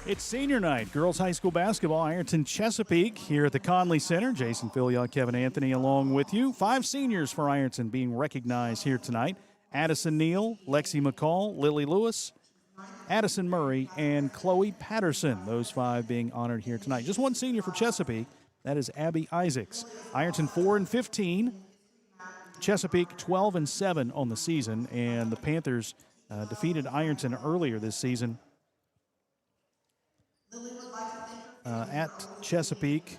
It's senior night, girls high school basketball, Ironton Chesapeake here at the Conley Center. Jason Filion, Kevin Anthony along with you. 5 seniors for Ironton being recognized here tonight. Addison Neal, Lexi McCall, Lily Lewis, Addison Murray, and Chloe Patterson. Those 5 being honored here tonight. Just one senior for Chesapeake. That is Abby Isaacs. Ironton 4-15. Chesapeake 12-7 on the season. And the Panthers defeated Ironton earlier this season at Chesapeake.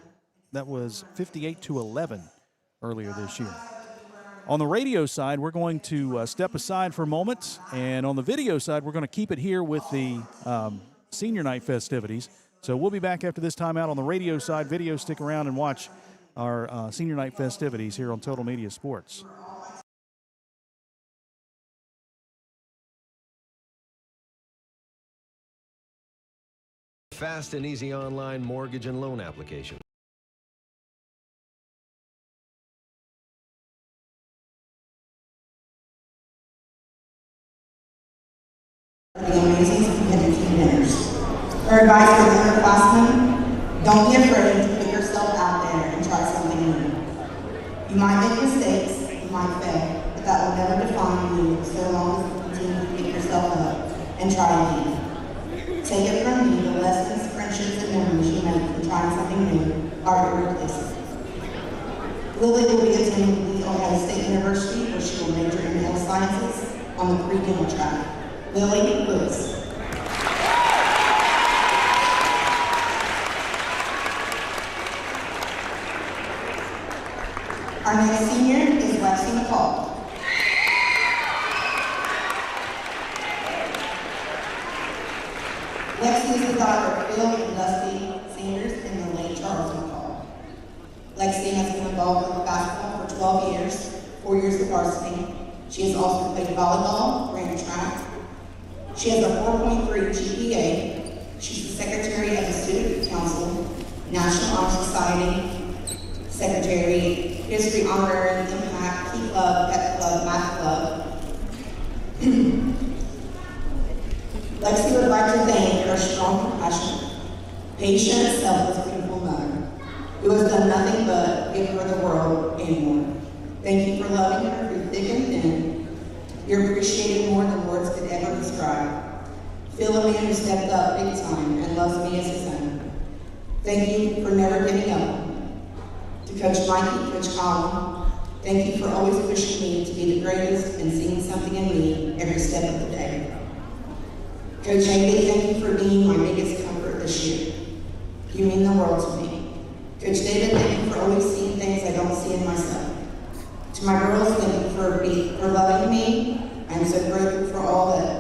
That was 58-11 earlier this year. On the radio side, we're going to step aside for a moment, and on the video side, we're going to keep it here with the senior night festivities. So we'll be back after this timeout on the radio side. Video, stick around and watch our senior night festivities here on Total Media Sports. Fast and easy online mortgage and loan application. The amazing community winners. Her advice for the underclassmen: don't be afraid to put yourself out there and try something new. You might make mistakes, you might fail, but that will never define you so long as you continue to pick yourself up and try again. Take it from me, the lessons, friendships, and memories you make from trying something new are irreplaceable. Lily will be attending Ohio State University, where she will major in health sciences on the pre-dental track. Lily Lewis. Our next senior is Lexi McCall. Lexi is the daughter of Bill and Dusty Sanders and the late Charles McCall. Lexi has been involved with basketball for 12 years, 4 years of varsity. She has also played volleyball, ran track. She has a 4.3 GPA. She's the secretary of the Student Council, National Honor Society, secretary, History Honorary, Impact, Key Club, Pep Club, Math Club. Lexi would like to thank her strong, compassionate, patient, selfless, beautiful mother, who has done nothing but give her the world and more. Thank you for loving her through thick and thin. You're appreciated more than words could ever describe. Phil, a man who stepped up big time and loves me as his own. Thank you for never giving up. To Coach Mikey, Coach Colin, thank you for always pushing me to be the greatest and seeing something in me every step of the day. Coach Haley, thank you for being my biggest comfort this year. You mean the world to me. Coach David, thank you for always seeing things I don't see in myself. To my girls, thank you for loving me. I'm so grateful for all that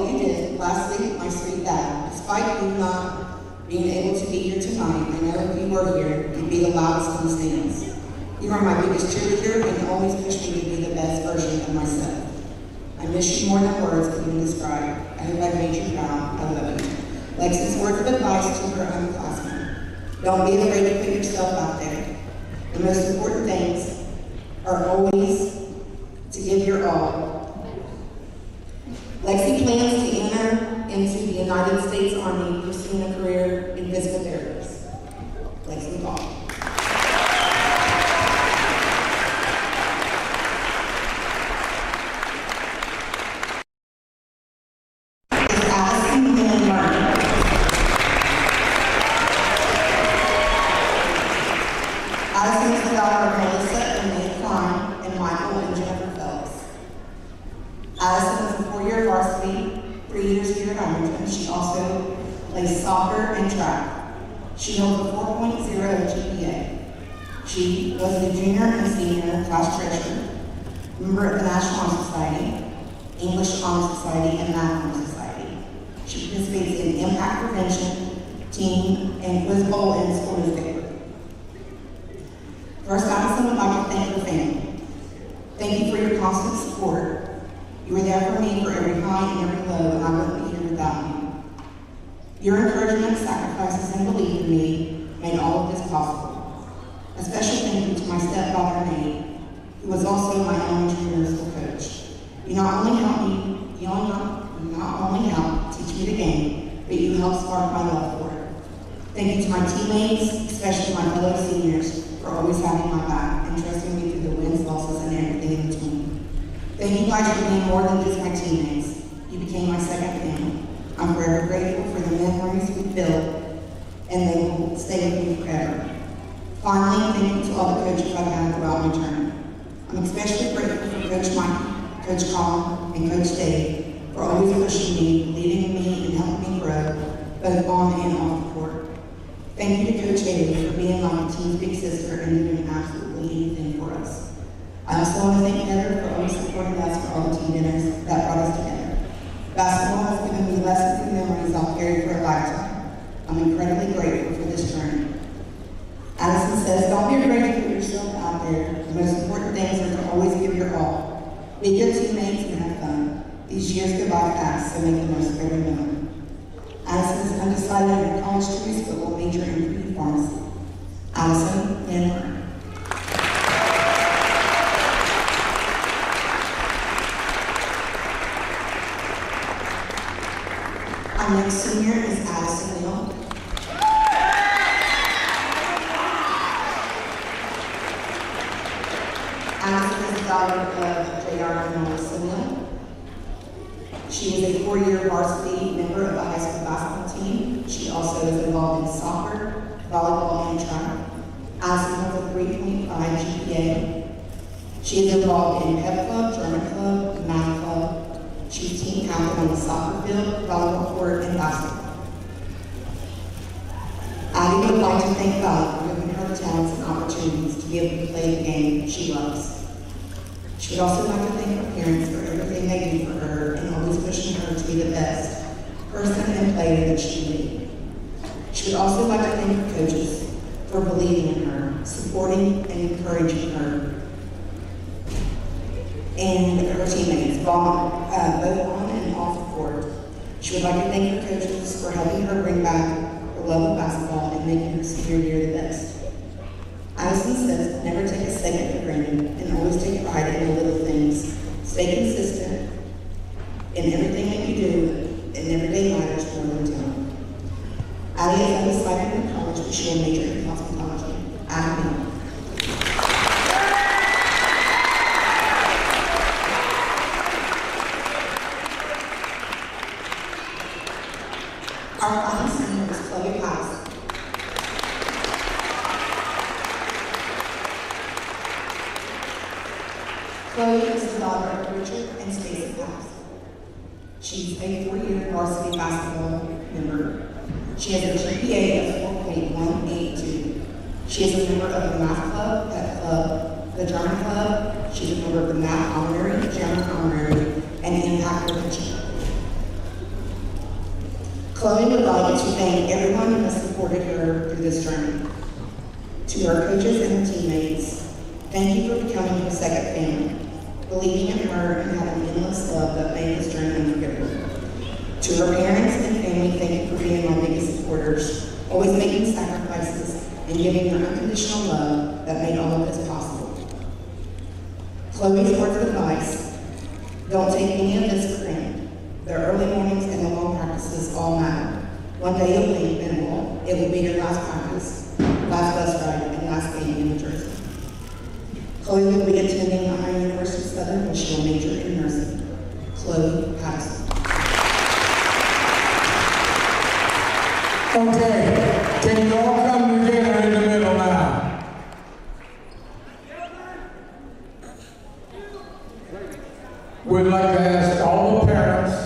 you did. Lastly, my sweet dad. Despite you not being able to be here tonight, I know if you were here, you'd be the loudest on the stands. You are my biggest cheerleader and always push me to be the best version of myself. I miss you more than words can even describe. I hope I made you proud. I love you. Lexi's words of advice to her underclassmen: don't be afraid to put yourself out there. The most important things are always to give your all. Lexi plans to enter into the United States Army, pursuing a career in physical therapies. Lexi McCall. Addison is a 4-year varsity, 3 years here at Ironton. She also plays soccer and track. She holds a 4.0 GPA. She was the junior and senior class treasurer, member of the National Honor Society, English Honor Society, and Math Honor Society. She participates in impact prevention, team, and quiz bowl and school newspaper. First, Addison would like to thank her family. Thank you for your constant support. You were there for me for every high and every low, and I wouldn't be here without you. Your encouragement, sacrifices, and belief in me made all of this possible. A special thank you to my stepdaughter, Nate, who was also my elementary middle school coach. You not only helped teach me the game, my teammates, especially my fellow seniors, for always having my back and trusting me through the wins, losses, and everything in between. Thank you guys for being more than just my teammates. You became my second family. I'm forever grateful for the memories we built, and they will stay with me forever. Finally, thank you to all the coaches I've had throughout my journey. I'm especially grateful for Coach Mike, Coach Colin, and Coach Dave for always pushing me, leading me, and helping me grow, both on and off the court. Thank you to Coach Haley for being like a team's big sister and doing absolutely anything for us. I also want to thank Heather for always supporting us for all the team dinners that brought us together. Basketball has given me lessons and memories I'll carry for a lifetime. I'm incredibly grateful for this journey. Addison says, don't be afraid to put yourself out there. The most important things are to always give your all. Be good teammates and have fun. These years go by fast, so make the most of every moment. Addison is undecided in college choice, but will major in pre pharmacy. Addison, Denver. Our next senior is Addison Neal. Addison is the daughter of J.R. and Melissa Neal. She is a 4-year varsity member of the high school basketball team. She also is involved in soccer, volleyball, and track. Addison has a 3.5 GPA. She is involved in pep club, German club, math club. She's team captain on the soccer field, volleyball court, and basketball. Addie would like to thank God for giving her the talents and opportunities to be able to play the game she loves. She would also like to thank her parents for everything they do for her and always pushing her to be the best person and player that she can be. She would also like to thank her coaches for believing in her, supporting and encouraging her, and her teammates, both on and off the court. She would like to thank her coaches for helping her bring back the love of basketball and making her senior year the best. Addison says, never take a second for granted and always take pride in the little things. Stay consistent in everything that you do, and everyday matters more than talent. Addie is undecided in college, but she will major in cosmetology. Addie. Our final senior is Chloe Patterson. Chloe is the daughter of Richard and Stacy Patterson. She's a 4-year varsity basketball member. She has a GPA of 4.182. She is a member of the math club, pep club, the German club. She's a member of the math honorary, German honorary, and impact prevention. Chloe would like to thank everyone who has supported her through this journey. To her coaches and her teammates, thank you for becoming her second family, believing in her and having endless love that made this journey unforgettable. To her parents and family, thank you for being my biggest supporters, always making sacrifices and giving your unconditional love that made all of this possible. Chloe's words of advice: don't take any of this for granted. The early mornings and the long practices all matter. One day you'll leave and it will be your last practice, last bus ride, and last game in New Jersey. Chloe will be attending Ohio University Southern, where she will major in nursing. Chloe Patterson. Okay, can you all come together in the middle now? We'd like to ask all the parents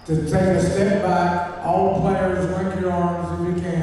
to take a step back. All players, link your arms if you can.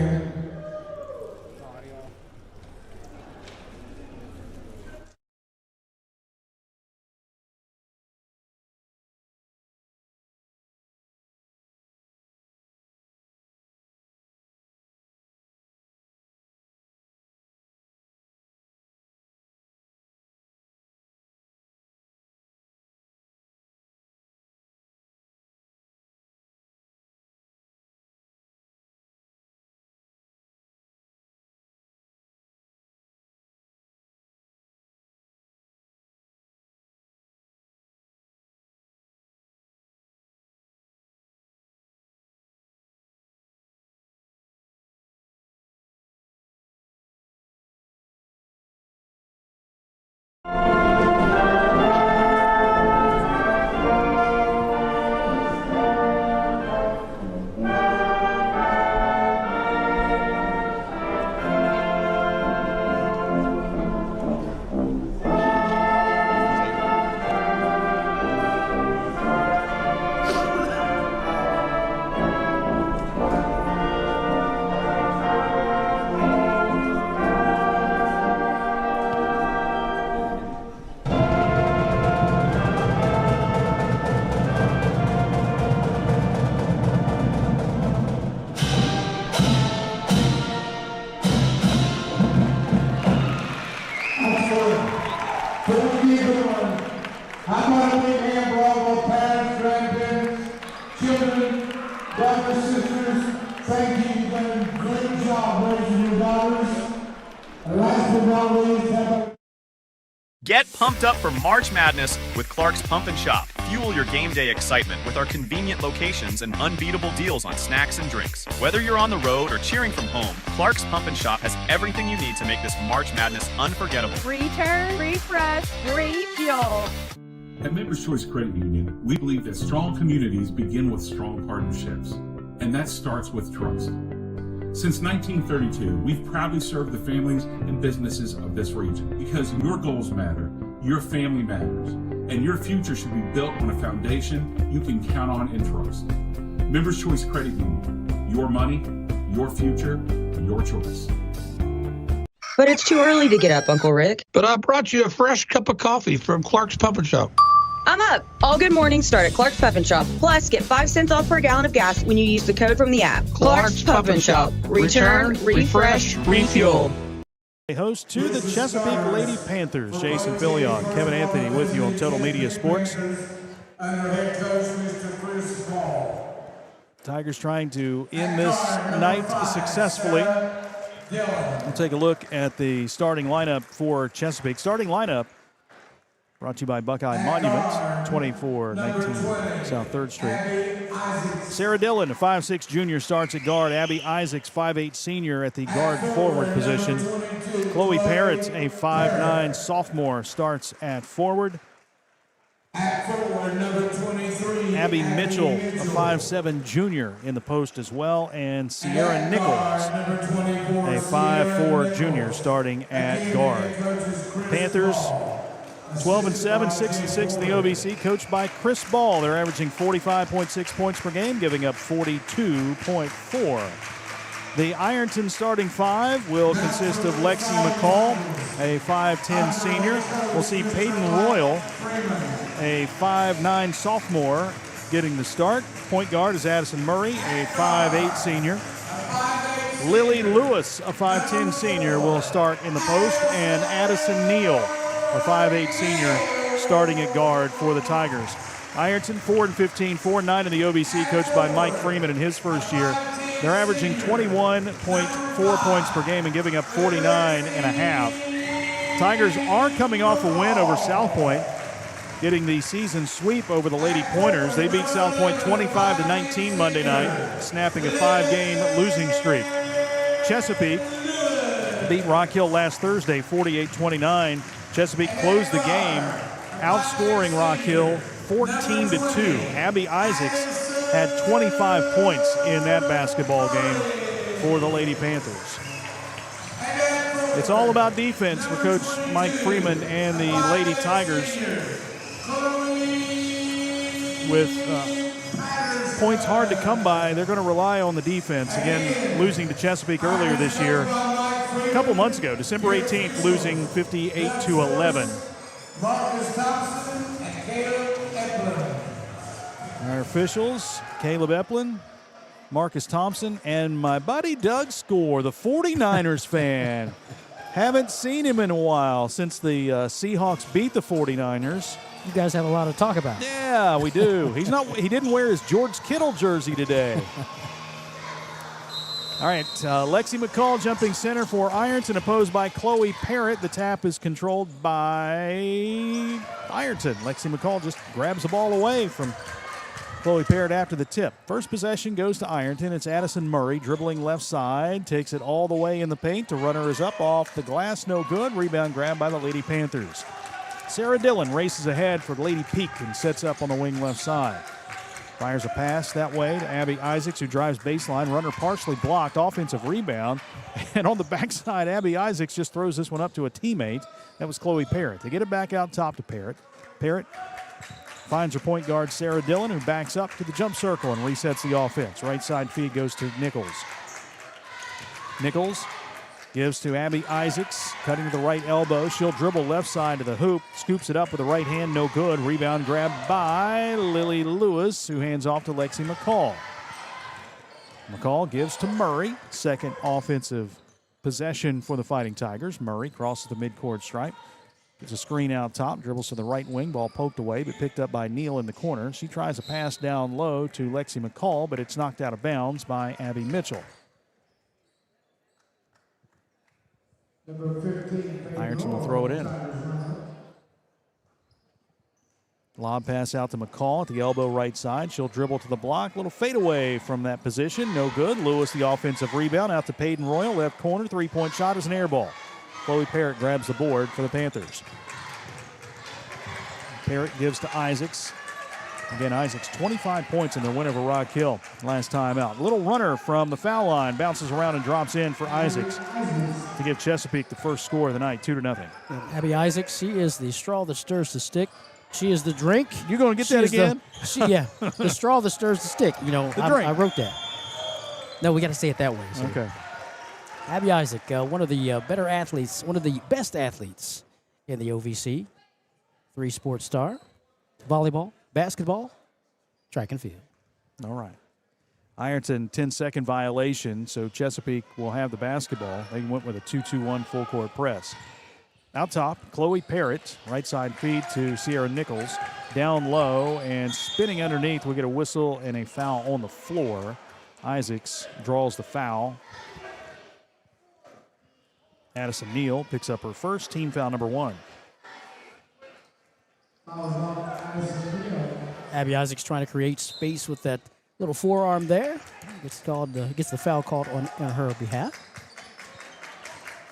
want to big hand for all of our parents, grandparents, children, brothers, sisters. Thank you. You've done a great job raising your daughters. And last but not least, have a Get pumped up for March Madness with Clark's Pump and Shop. Fuel your game day excitement with our convenient locations and unbeatable deals on snacks and drinks. Whether you're on the road or cheering from home, Clark's Pump and Shop has everything you need to make this March Madness unforgettable. Return, refresh, refuel. At Members Choice Credit Union, we believe that strong communities begin with strong partnerships, and that starts with trust. Since 1932, we've proudly served the families and businesses of this region because your goals matter, your family matters, and your future should be built on a foundation you can count on and trust. Members Choice Credit Union, your money, your future, your choice. But it's too early to get up, Uncle Rick. But I brought you a fresh cup of coffee from Clark's Pump and Shop. I'm up. All good mornings start at Clark's Pump and Shop. Plus, get 5 cents off per gallon of gas when you use the code from the app. Clark's Pump and Shop. Return, refresh, refuel. Host to the Chesapeake Lady Panthers. Jason Fillion, Kevin Anthony with you on Total Media Sports. under head coach Mr. Chris Ball. Tigers trying to end this night successfully. We'll take a look at the starting lineup for Chesapeake. Starting lineup brought to you by Buckeye Monument, 2419 South 3rd Street. Sarah Dillon, a 5'6 junior, starts at guard. Abby Isaacs, 5'8 senior, at the guard forward position. Chloe Parrott, a 5'9 sophomore, starts at forward. At forward, number 23. Abby Mitchell, a 5'7 junior, in the post as well. And Sierra Nichols, a 5'4 junior, starting at guard. Panthers 12-7, 6-6 in the OVC, coached by Chris Ball. They're averaging 45.6 points per game, giving up 42.4. The Ironton starting five will consist of Lexi McCall, a 5'10 senior. We'll see Peyton Royal, a 5'9 sophomore, getting the start. Point guard is Addison Murray, a 5'8 senior. Lily Lewis, a 5'10 senior, will start in the post, and Addison Neal, a 5'8 senior, starting at guard for the Tigers. Ironton 4-15, 4-9 in the OVC, coached by Mike Freeman in his first year. They're averaging 21.4 points per game and giving up 49.5. Tigers are coming off a win over South Point, getting the season sweep over the Lady Pointers. They beat South Point 25-19 Monday night, snapping a 5-game losing streak. Chesapeake beat Rock Hill last Thursday 48-29. Chesapeake closed the game, outscoring Rock Hill 14-2. Abby Isaacs had 25 points in that basketball game for the Lady Panthers. It's all about defense for Coach Mike Freeman and the Lady Tigers. With points hard to come by, they're going to rely on the defense. Again, losing to Chesapeake earlier this year. A couple months ago, December 18th, losing 58-11. Marcus Thompson and Caleb Eplin. Our officials, Caleb Eplin, Marcus Thompson, and my buddy Doug Score, the 49ers fan. Haven't seen him in a while since the Seahawks beat the 49ers. You guys have a lot to talk about. Yeah, we do. He didn't wear his George Kittle jersey today. All right, Lexi McCall jumping center for Ironton, opposed by Chloe Parrott. The tap is controlled by Ironton. Lexi McCall just grabs the ball away from Chloe Parrott after the tip. First possession goes to Ironton. It's Addison Murray dribbling left side, takes it all the way in the paint. The runner is up off the glass, no good. Rebound grab by the Lady Panthers. Sarah Dillon races ahead for Lady Peak and sets up on the wing left side. Fires a pass that way to Abby Isaacs, who drives baseline. Runner partially blocked. Offensive rebound. And on the backside, Abby Isaacs just throws this one up to a teammate. That was Chloe Parrott. They get it back out top to Parrott. Parrott finds her point guard, Sarah Dillon, who backs up to the jump circle and resets the offense. Right side feed goes to Nichols. Nichols gives to Abby Isaacs, cutting to the right elbow. She'll dribble left side to the hoop, scoops it up with the right hand, no good. Rebound grabbed by Lily Lewis, who hands off to Lexi McCall. McCall gives to Murray, second offensive possession for the Fighting Tigers. Murray crosses the midcourt stripe. Gets a screen out top, dribbles to the right wing, ball poked away, but picked up by Neal in the corner. She tries a pass down low to Lexi McCall, but it's knocked out of bounds by Abby Mitchell. Ironton will throw it in. Lob pass out to McCall at the elbow right side. She'll dribble to the block. Little fadeaway from that position. No good. Lewis the offensive rebound out to Peyton Royal. Left corner. Three-point shot is an air ball. Chloe Parrott grabs the board for the Panthers. Parrott gives to Isaacs. Again, Isaacs 25 points in their win over Rock Hill last time out. Little runner from the foul line. Bounces around and drops in for Isaacs to give Chesapeake the first score of the night, 2-0. Abby Isaacs, she is the straw that stirs the stick. She is the drink. You're going to get that again? The straw that stirs the stick. You know, I wrote that. No, we got to say it that way. So. Okay. Abby Isaac, one of the better athletes, one of the best athletes in the OVC. 3-sport star. Volleyball, basketball, track and field. All right. Ironton, 10-second violation, so Chesapeake will have the basketball. They went with a 2-2-1 full-court press. Out top, Chloe Parrott, right side feed to Sierra Nichols. Down low and spinning underneath. We get a whistle and a foul on the floor. Isaacs draws the foul. Addison Neal picks up her first, team foul number 1. Abby Isaacs trying to create space with that little forearm there. Gets the foul called on her behalf.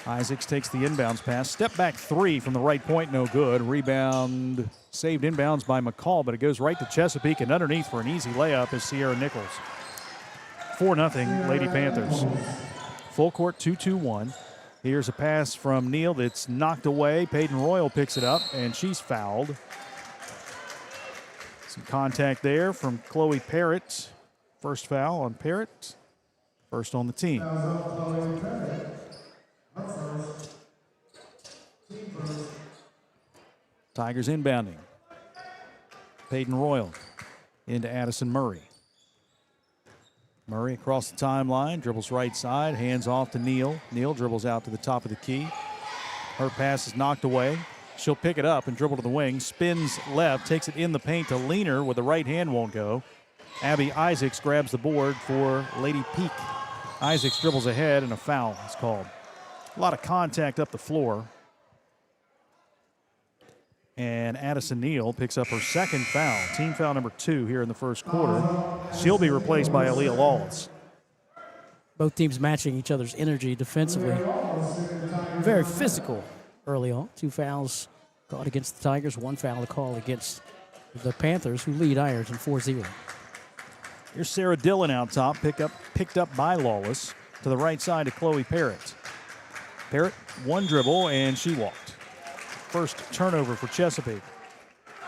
Isaacs takes the inbounds pass. Step back 3 from the right point, no good. Rebound saved inbounds by McCall, but it goes right to Chesapeake, and underneath for an easy layup is Sierra Nichols. 4-0 Lady Panthers. Full court 2-2-1. Here's a pass from Neal that's knocked away. Peyton Royal picks it up, and she's fouled. Some contact there from Chloe Parrott. First foul on Parrott. First on the team. Tigers inbounding. Peyton Royal into Addison Murray. Murray across the timeline, dribbles right side, hands off to Neal. Neal dribbles out to the top of the key. Her pass is knocked away. She'll pick it up and dribble to the wing. Spins left, takes it in the paint to Leaner with the right hand won't go. Abby Isaacs grabs the board for Lady Peak. Isaacs dribbles ahead and a foul is called. A lot of contact up the floor. And Addison Neal picks up her second foul. Team foul number 2 here in the first quarter. She'll be replaced by Aaliyah Lawless. Both teams matching each other's energy defensively. Very physical early on. 2 fouls called against the Tigers. 1 foul to call against the Panthers, who lead Ironton 4-0. Here's Sarah Dillon out top, picked up by Lawless. To the right side to Chloe Parrott. Parrott, 1 dribble, and she walked. First turnover for Chesapeake.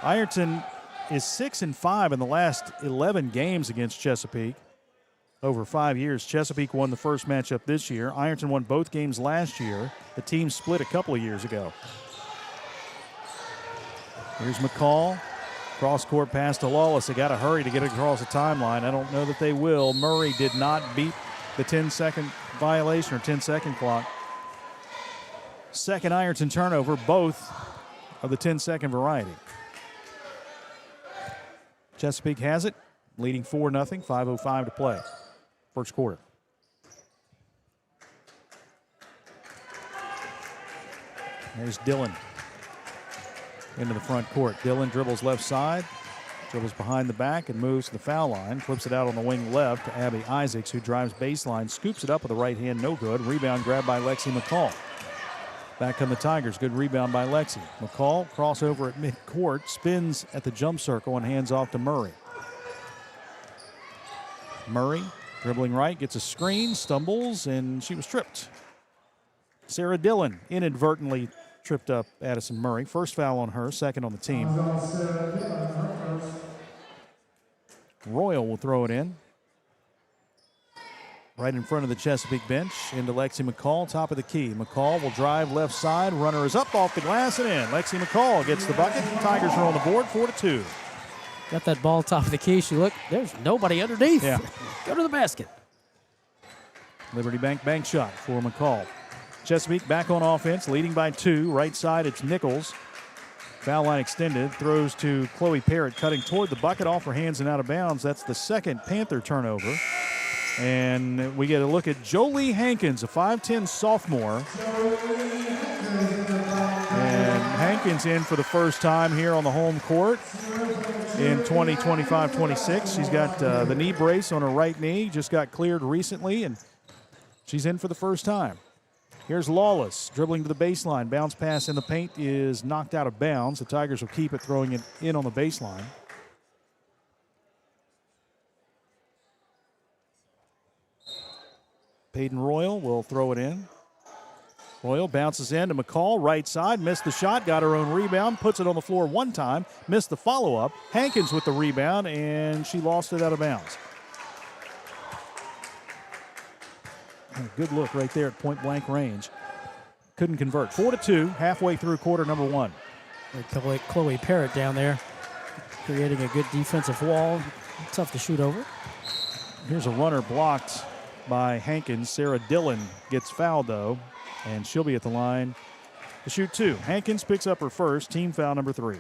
Ironton is 6-5 in the last 11 games against Chesapeake. Over 5 years, Chesapeake won the first matchup this year. Ironton won both games last year. The team split a couple of years ago. Here's McCall. Cross-court pass to Lawless. They got to hurry to get it across the timeline. I don't know that they will. Murray did not beat the 10-second violation or 10-second clock. Second Ironton turnover, both of the 10-second variety. Chesapeake has it, leading 4-0, 5:05 to play. First quarter. There's Dillon into the front court. Dillon dribbles left side, dribbles behind the back and moves to the foul line. Flips it out on the wing left to Abby Isaacs, who drives baseline, scoops it up with the right hand, no good. Rebound grabbed by Lexi McCall. Back come the Tigers. Good rebound by Lexi. McCall, crossover at midcourt, spins at the jump circle and hands off to Murray. Murray, dribbling right, gets a screen, stumbles, and she was tripped. Sarah Dillon inadvertently tripped up Addison Murray. First foul on her, second on the team. Royal will throw it in. Right in front of the Chesapeake bench, into Lexi McCall, top of the key. McCall will drive left side. Runner is up off the glass and in. Lexi McCall gets the bucket. Tigers are on the board, 4-2. Got that ball top of the key. There's nobody underneath. Yeah. Go to the basket. Liberty bank shot for McCall. Chesapeake back on offense, leading by 2. Right side, it's Nichols. Foul line extended, throws to Chloe Parrott, cutting toward the bucket, off her hands and out of bounds. That's the second Panther turnover. And we get a look at Jolie Hankins, a 5'10 sophomore. And Hankins in for the first time here on the home court in 2025-26. She's got the knee brace on her right knee, just got cleared recently, and she's in for the first time. Here's Lawless dribbling to the baseline. Bounce pass in the paint is knocked out of bounds. The Tigers will keep it, throwing it in on the baseline. Peyton Royal will throw it in. Royal bounces in to McCall, right side, missed the shot, got her own rebound, puts it on the floor one time, missed the follow-up. Hankins with the rebound, and she lost it out of bounds. A good look right there at point-blank range. Couldn't convert. 4-2, halfway through quarter number one. Chloe Parrott down there, creating a good defensive wall. Tough to shoot over. Here's a runner blocked by Hankins. Sarah Dillon gets fouled, though, and she'll be at the line to shoot two. Hankins picks up her first, team foul number 3.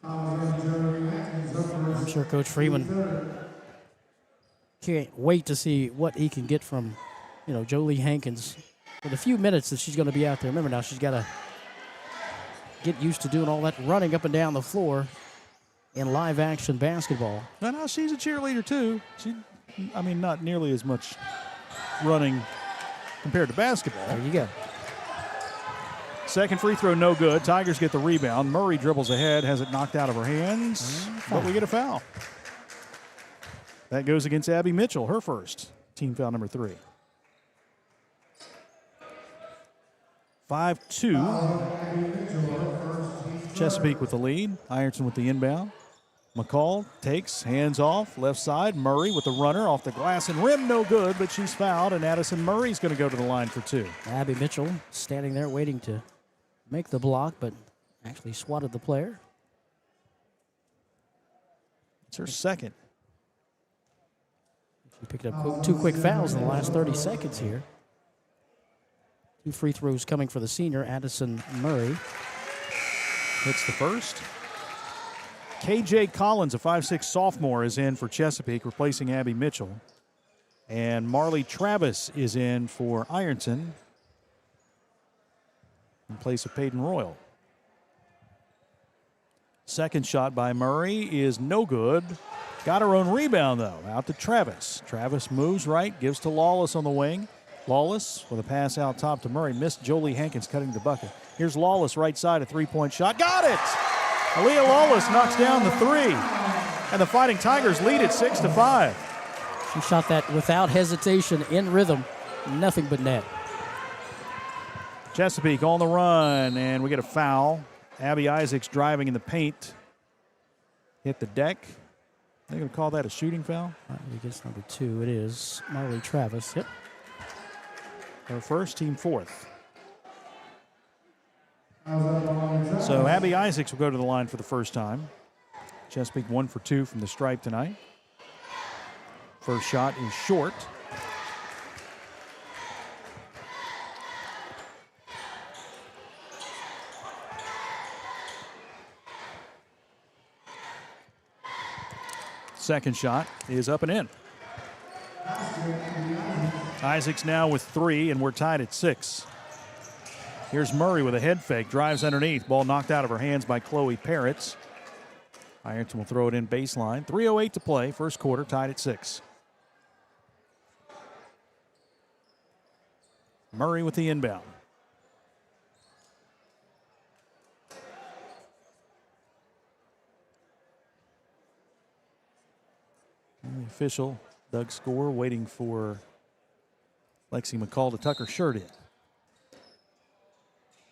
I'm sure Coach Freeman can't wait to see what he can get from, Jolie Hankins for the few minutes that she's going to be out there. Remember now, she's got to get used to doing all that running up and down the floor in live action basketball. No, she's a cheerleader, too. Not nearly as much running compared to basketball. There you go. Second free throw, no good. Tigers get the rebound. Murray dribbles ahead, has it knocked out of her hands, but we get a foul. That goes against Abby Mitchell, her first. Team foul number 3. 5-2. Chesapeake with the lead. Ironton with the inbound. McCall takes, hands off, left side. Murray with the runner off the glass and rim, no good, but she's fouled, and Addison Murray's going to go to the line for 2. Abby Mitchell standing there waiting to make the block, but actually swatted the player. It's her second. She picked up 2 quick fouls in the last 30 seconds here. 2 free throws coming for the senior, Addison Murray. Hits the first. KJ Collins, a 5'6 sophomore, is in for Chesapeake, replacing Abby Mitchell. And Marley Travis is in for Ironton in place of Peyton Royal. Second shot by Murray is no good. Got her own rebound, though, out to Travis. Travis moves right, gives to Lawless on the wing. Lawless with a pass out top to Murray. Missed Jolie Hankins cutting the bucket. Here's Lawless right side, a three-point shot. Got it! Aaliyah Lawless knocks down the 3. And the Fighting Tigers lead it 6-5. She shot that without hesitation, in rhythm. Nothing but net. Chesapeake on the run, and we get a foul. Abby Isaacs driving in the paint. Hit the deck. They're going to call that a shooting foul? I guess number 2 it is. Marley Travis, yep. Her first, team 4th. So Abby Isaacs will go to the line for the first time. Chesapeake 1 for 2 from the stripe tonight. First shot is short. Second shot is up and in. Isaacs now with 3, and we're tied at 6. Here's Murray with a head fake, drives underneath. Ball knocked out of her hands by Chloe Parrott. Ironton will throw it in baseline. 3:08 to play, first quarter, tied at 6. Murray with the inbound. And the official, Doug Score, waiting for Lexi McCall to tuck her shirt in.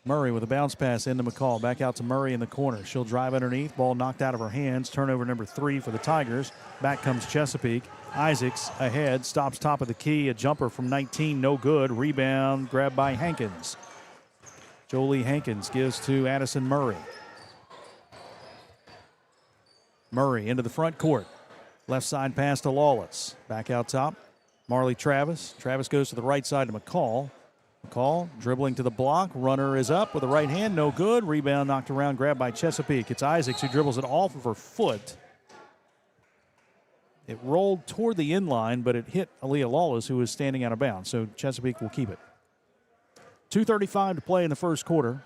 Murray with a bounce pass into McCall. Back out to Murray in the corner. She'll drive underneath. Ball knocked out of her hands. Turnover number 3 for the Tigers. Back comes Chesapeake. Isaacs ahead. Stops top of the key. A jumper from 19. No good. Rebound grabbed by Hankins. Jolie Hankins gives to Addison Murray. Murray into the front court. Left side pass to Lawless. Back out top. Marley Travis. Travis goes to the right side to McCall. McCall dribbling to the block. Runner is up with the right hand. No good. Rebound knocked around. Grabbed by Chesapeake. It's Isaacs who dribbles it off of her foot. It rolled toward the inline, but it hit Aaliyah Lawless, who was standing out of bounds. So Chesapeake will keep it. 2:35 to play in the first quarter.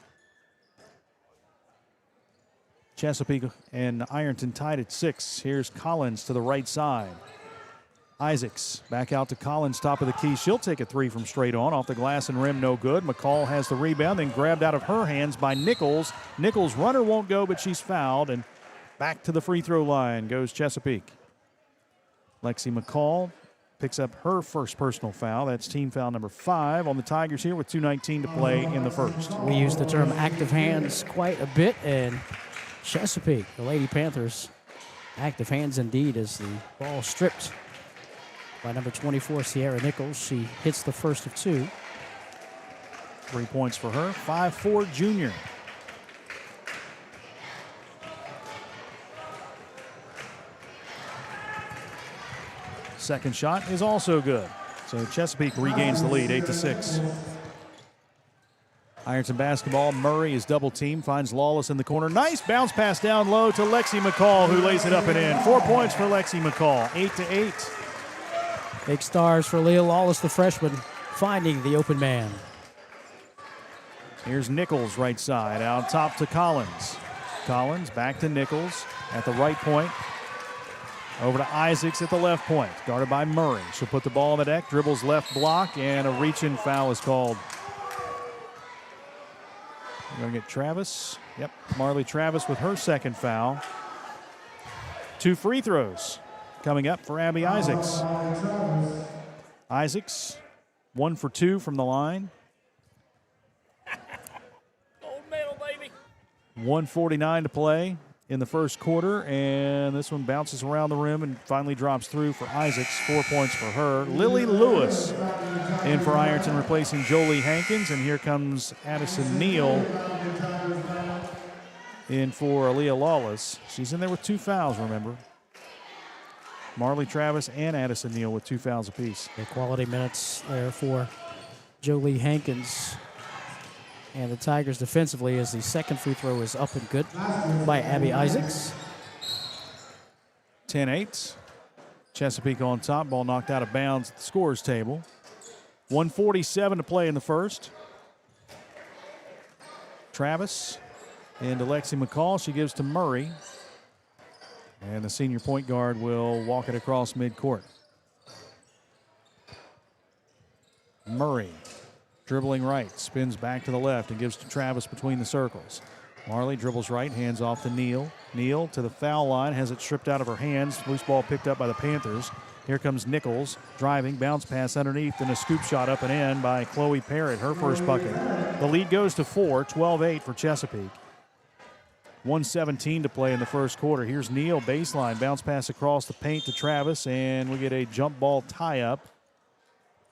Chesapeake and Ironton tied at 6. Here's Collins to the right side. Isaacs back out to Collins, top of the key. She'll take a 3 from straight on. Off the glass and rim, no good. McCall has the rebound, then grabbed out of her hands by Nichols. Nichols' runner won't go, but she's fouled. And back to the free throw line goes Chesapeake. Lexi McCall picks up her first personal foul. That's team foul number 5 on the Tigers here with 2:19 to play in the first. We use the term active hands quite a bit, and Chesapeake, the Lady Panthers, active hands indeed as the ball stripped by number 24, Sierra Nichols. She hits the first of 2. 3 points for her, 5'4" junior. Second shot is also good. So Chesapeake regains the lead, 8-6. Ironton basketball. Murray is double teamed, finds Lawless in the corner. Nice bounce pass down low to Lexi McCall, who lays it up and in. 4 points for Lexi McCall, 8-8. Big stars for Leah Lawless, the freshman, finding the open man. Here's Nichols right side, out top to Collins. Collins back to Nichols at the right point. Over to Isaacs at the left point, guarded by Murray. She'll put the ball on the deck, dribbles left block, and a reach-in foul is called. We're going to get Travis. Yep, Marley Travis with her second foul. 2 free throws coming up for Abby Isaacs. Isaacs, 1 for 2 from the line. Gold medal, baby. 1:49 to play in the first quarter, and this one bounces around the rim and finally drops through for Isaacs. 4 points for her. Lily Lewis in for Ironton, replacing Jolie Hankins, and here comes Addison Neal in for Aaliyah Lawless. She's in there with 2 fouls, remember. Marley Travis and Addison Neal with 2 fouls apiece. The quality minutes there for Jolie Hankins. And the Tigers defensively, as the second free throw is up and good by Abby Isaacs. 10-8. Chesapeake on top. Ball knocked out of bounds at the scorer's table. 1:47 to play in the first. Travis into Lexi McCall. She gives to Murray. And the senior point guard will walk it across midcourt. Murray. Dribbling right, spins back to the left and gives to Travis between the circles. Marley dribbles right, hands off to Neal. Neal to the foul line, has it stripped out of her hands. Loose ball picked up by the Panthers. Here comes Nichols, driving, bounce pass underneath, and a scoop shot up and in by Chloe Parrott, her first bucket. The lead goes to 4, 12-8 for Chesapeake. 1:17 to play in the first quarter. Here's Neal, baseline, bounce pass across the paint to Travis, and we get a jump ball tie-up.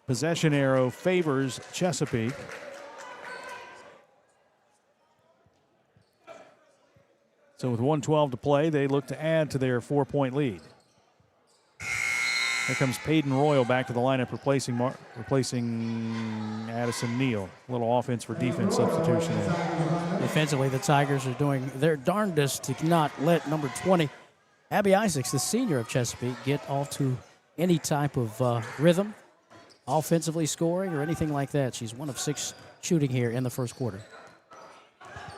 Possession arrow favors Chesapeake. So with 1:12 to play, they look to add to their 4-point lead. Here comes Peyton Royal back to the lineup, replacing Addison Neal. A little offense for defense substitution there. Defensively, the Tigers are doing their darndest to not let number 20, Abby Isaacs, the senior of Chesapeake, get off to any type of rhythm, offensively scoring or anything like that. She's 1 of 6 shooting here in the first quarter.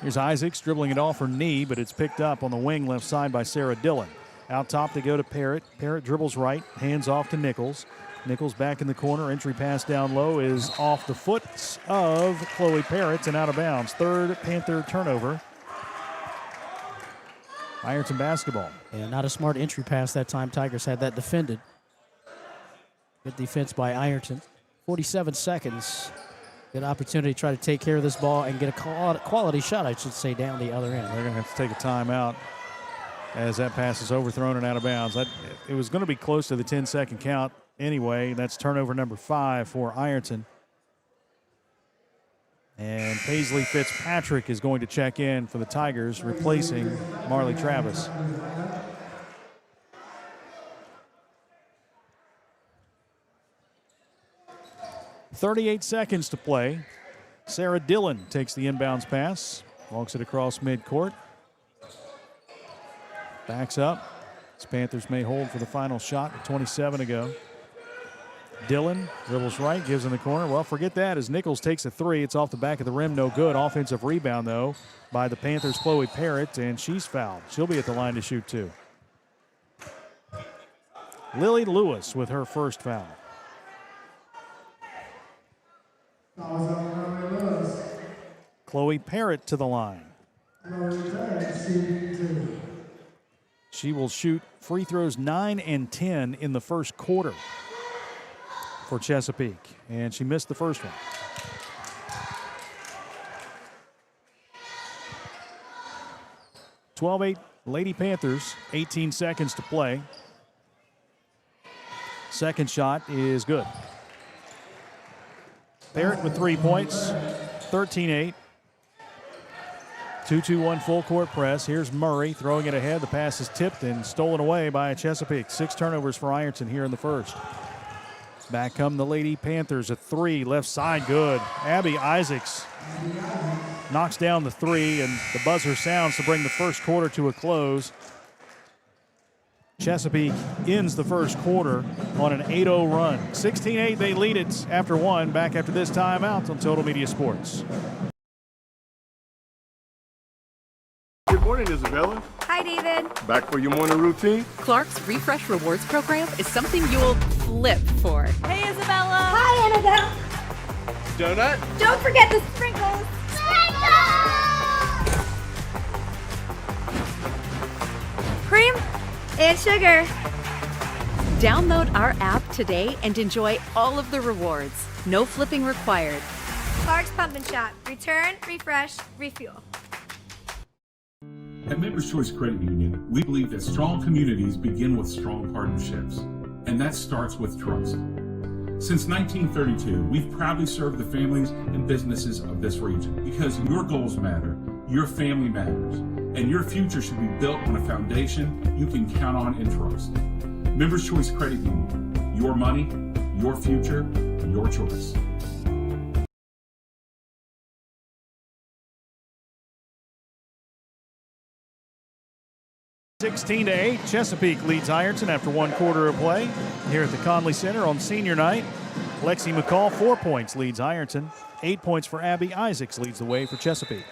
Here's Isaacs dribbling it off her knee, but it's picked up on the wing left side by Sarah Dillon. Out top they go to Parrott. Parrott dribbles right, hands off to Nichols. Nichols back in the corner. Entry pass down low is off the foot of Chloe Parrott and out of bounds. Third Panther turnover. Ironton basketball. And not a smart entry pass that time. Tigers had that defended. Good defense by Ironton. 47 seconds. Good opportunity to try to take care of this ball and get a quality shot, I should say, down the other end. They're going to have to take a timeout as that pass is overthrown and out of bounds. It was going to be close to the 10-second count anyway. That's turnover number 5 for Ironton. And Paisley Fitzpatrick is going to check in for the Tigers, replacing Marley Travis. 38 seconds to play. Sarah Dillon takes the inbounds pass, walks it across midcourt. Backs up. As Panthers may hold for the final shot with 27 to go. Dillon dribbles right, gives in the corner. Well, forget that as Nichols takes a three. It's off the back of the rim, no good. Offensive rebound, though, by the Panthers' Chloe Parrott, and she's fouled. She'll be at the line to shoot, too. Lily Lewis with her first foul. Chloe Parrott to the line. She will shoot free throws 9 and 10 in the first quarter for Chesapeake, and she missed the first one. (12-8) Lady Panthers, 18 seconds to play. Second shot is good. Parrott with 3 points, 13-8. 2-2-1 full court press. Here's Murray throwing it ahead. The pass is tipped and stolen away by Chesapeake. 6 turnovers for Ironton here in the first. Back come the Lady Panthers. A three, left side, good. Abby Isaacs knocks down the three, and the buzzer sounds to bring the first quarter to a close. Chesapeake ends the first quarter on an 8-0 run. 16-8, they lead it after one. Back after this timeout on Total Media Sports. Good morning, Isabella. Hi, David. Back for your morning routine? Clark's Refresh Rewards program is something you'll flip for. Hey, Isabella. Hi, Annabelle. Donut? Don't forget the sprinkles. Sprinkles! Cream and sugar. Download our app today and enjoy all of the rewards. No flipping required. Clark's Pump and Shop. Return, refresh, refuel. At Members Choice Credit Union, we believe that strong communities begin with strong partnerships, and that starts with trust. Since 1932, we've proudly served the families and businesses of this region because your goals matter, your family matters, and your future should be built on a foundation you can count on and trust. Members Choice Credit Union, your money, your future, your choice. 16-8, Chesapeake leads Ironton after one quarter of play here at the Conley Center on senior night. Lexi McCall, 4 points, leads Ironton. 8 points for Abby Isaacs leads the way for Chesapeake.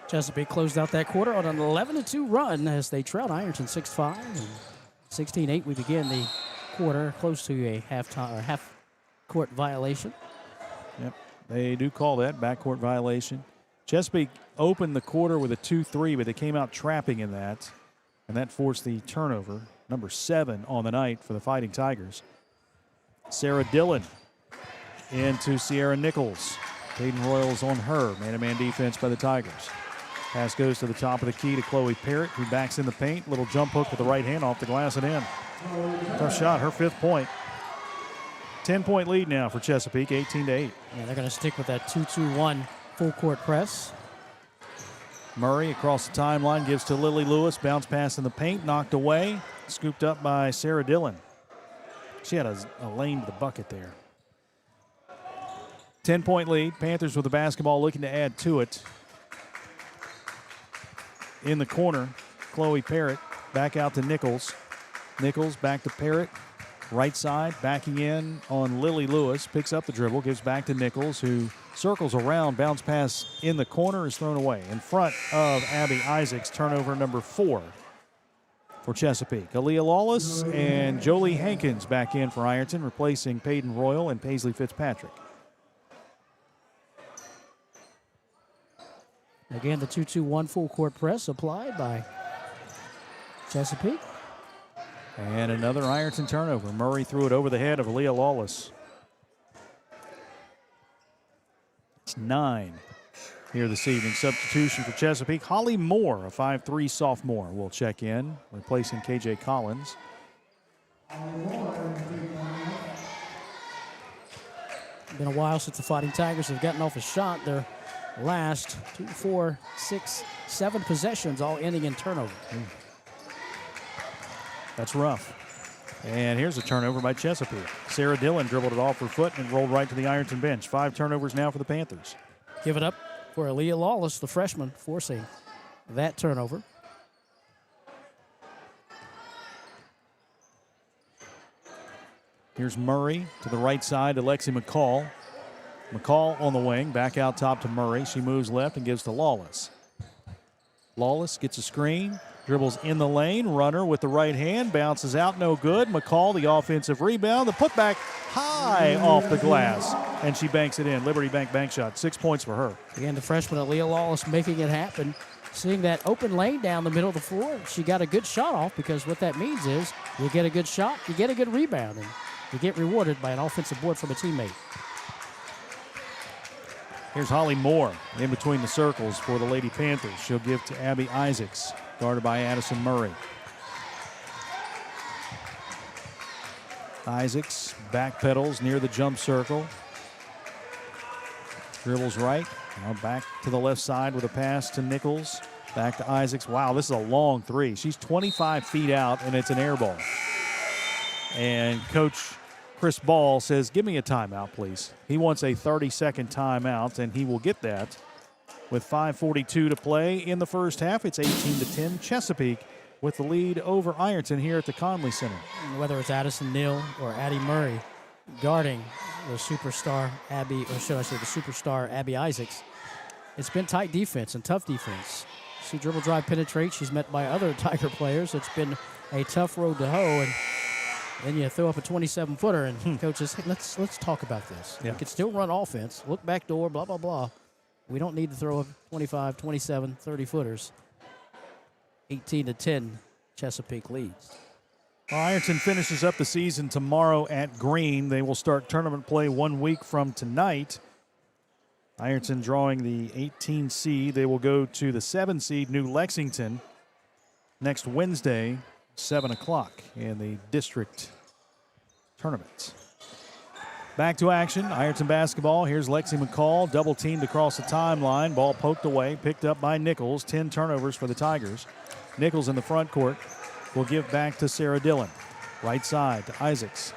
Chesapeake closed out that quarter on an 11-2 run as they trailed Ironton 6-5. And 16-8, we begin the quarter close to a half-court violation. Yep, they do call that backcourt violation. Chesapeake opened the quarter with a 2-3, but they came out trapping in that, and that forced the turnover, number 7 on the night for the Fighting Tigers. Sarah Dillon into Sierra Nichols. Peyton Royals on her, man-to-man defense by the Tigers. Pass goes to the top of the key to Chloe Parrott, who backs in the paint. Little jump hook with the right hand off the glass and in. Tough shot, her 5th point. 10-point lead now for Chesapeake, 18-8. Yeah, they're going to stick with that 2-2-1 full court press. Murray across the timeline gives to Lily Lewis. Bounce pass in the paint, knocked away. Scooped up by Sarah Dillon. She had a lane to the bucket there. 10-point lead. Panthers with the basketball looking to add to it. In the corner, Chloe Parrott back out to Nichols. Nichols back to Parrott. Right side, backing in on Lily Lewis. Picks up the dribble, gives back to Nichols, who circles around. Bounce pass in the corner is thrown away. In front of Abby Isaacs, turnover number 4 for Chesapeake. Aaliyah Lawless and Jolie Hankins back in for Ironton, replacing Peyton Royal and Paisley Fitzpatrick. Again, the 2-2-1 full court press applied by Chesapeake. And another Ironton turnover. Murray threw it over the head of Aaliyah Lawless. It's 9 here this evening. Substitution for Chesapeake. Holly Moore, a 5'3 sophomore, will check in, replacing KJ Collins. Been a while since the Fighting Tigers have gotten off a shot. Their last 2, 4, 6, 7 possessions, all ending in turnover. That's rough. And here's a turnover by Chesapeake. Sarah Dillon dribbled it off her foot and rolled right to the Ironton bench. 5 turnovers now for the Panthers. Give it up for Aaliyah Lawless, the freshman, forcing that turnover. Here's Murray to the right side to Lexi McCall. McCall on the wing, back out top to Murray. She moves left and gives to Lawless. Lawless gets a screen, dribbles in the lane, runner with the right hand, bounces out, no good. McCall, the offensive rebound, the putback high off the glass, and she banks it in. Liberty bank shot, 6 points for her. Again, the freshman Aaliyah Lawless making it happen. Seeing that open lane down the middle of the floor, she got a good shot off, because what that means is you get a good shot, you get a good rebound, and you get rewarded by an offensive board from a teammate. Here's Holly Moore in between the circles for the Lady Panthers. She'll give to Abby Isaacs, guarded by Addison Murray. Isaacs backpedals near the jump circle. Dribbles right. Now back to the left side with a pass to Nichols. Back to Isaacs. Wow, this is a long three. She's 25 feet out, and it's an air ball. And Coach Chris Ball says, give me a timeout, please. He wants a 30-second timeout, and he will get that. With 5:42 to play in the first half, it's 18-10 Chesapeake with the lead over Ironton here at the Conley Center. Whether it's Addison Neal or Addie Murray guarding the superstar Abby, or should I say the superstar Abby Isaacs, it's been tight defense and tough defense. See dribble drive penetrate. She's met by other Tiger players. It's been a tough road to hoe, and then you throw up a 27-footer, and coach says, hey, let's talk about this. Yeah. We can still run offense, look back door, blah, blah, blah. We don't need to throw up 25, 27, 30-footers. 18-10, Chesapeake leads. Well, Ironton finishes up the season tomorrow at Green. They will start tournament play 1 week from tonight. Ironton drawing the 18 seed. They will go to the 7 seed New Lexington next Wednesday, 7 o'clock in the district tournament. Back to action, Ironton basketball. Here's Lexi McCall, double teamed across the timeline. Ball poked away, picked up by Nichols. 10 turnovers for the Tigers. Nichols in the front court will give back to Sarah Dillon. Right side to Isaacs.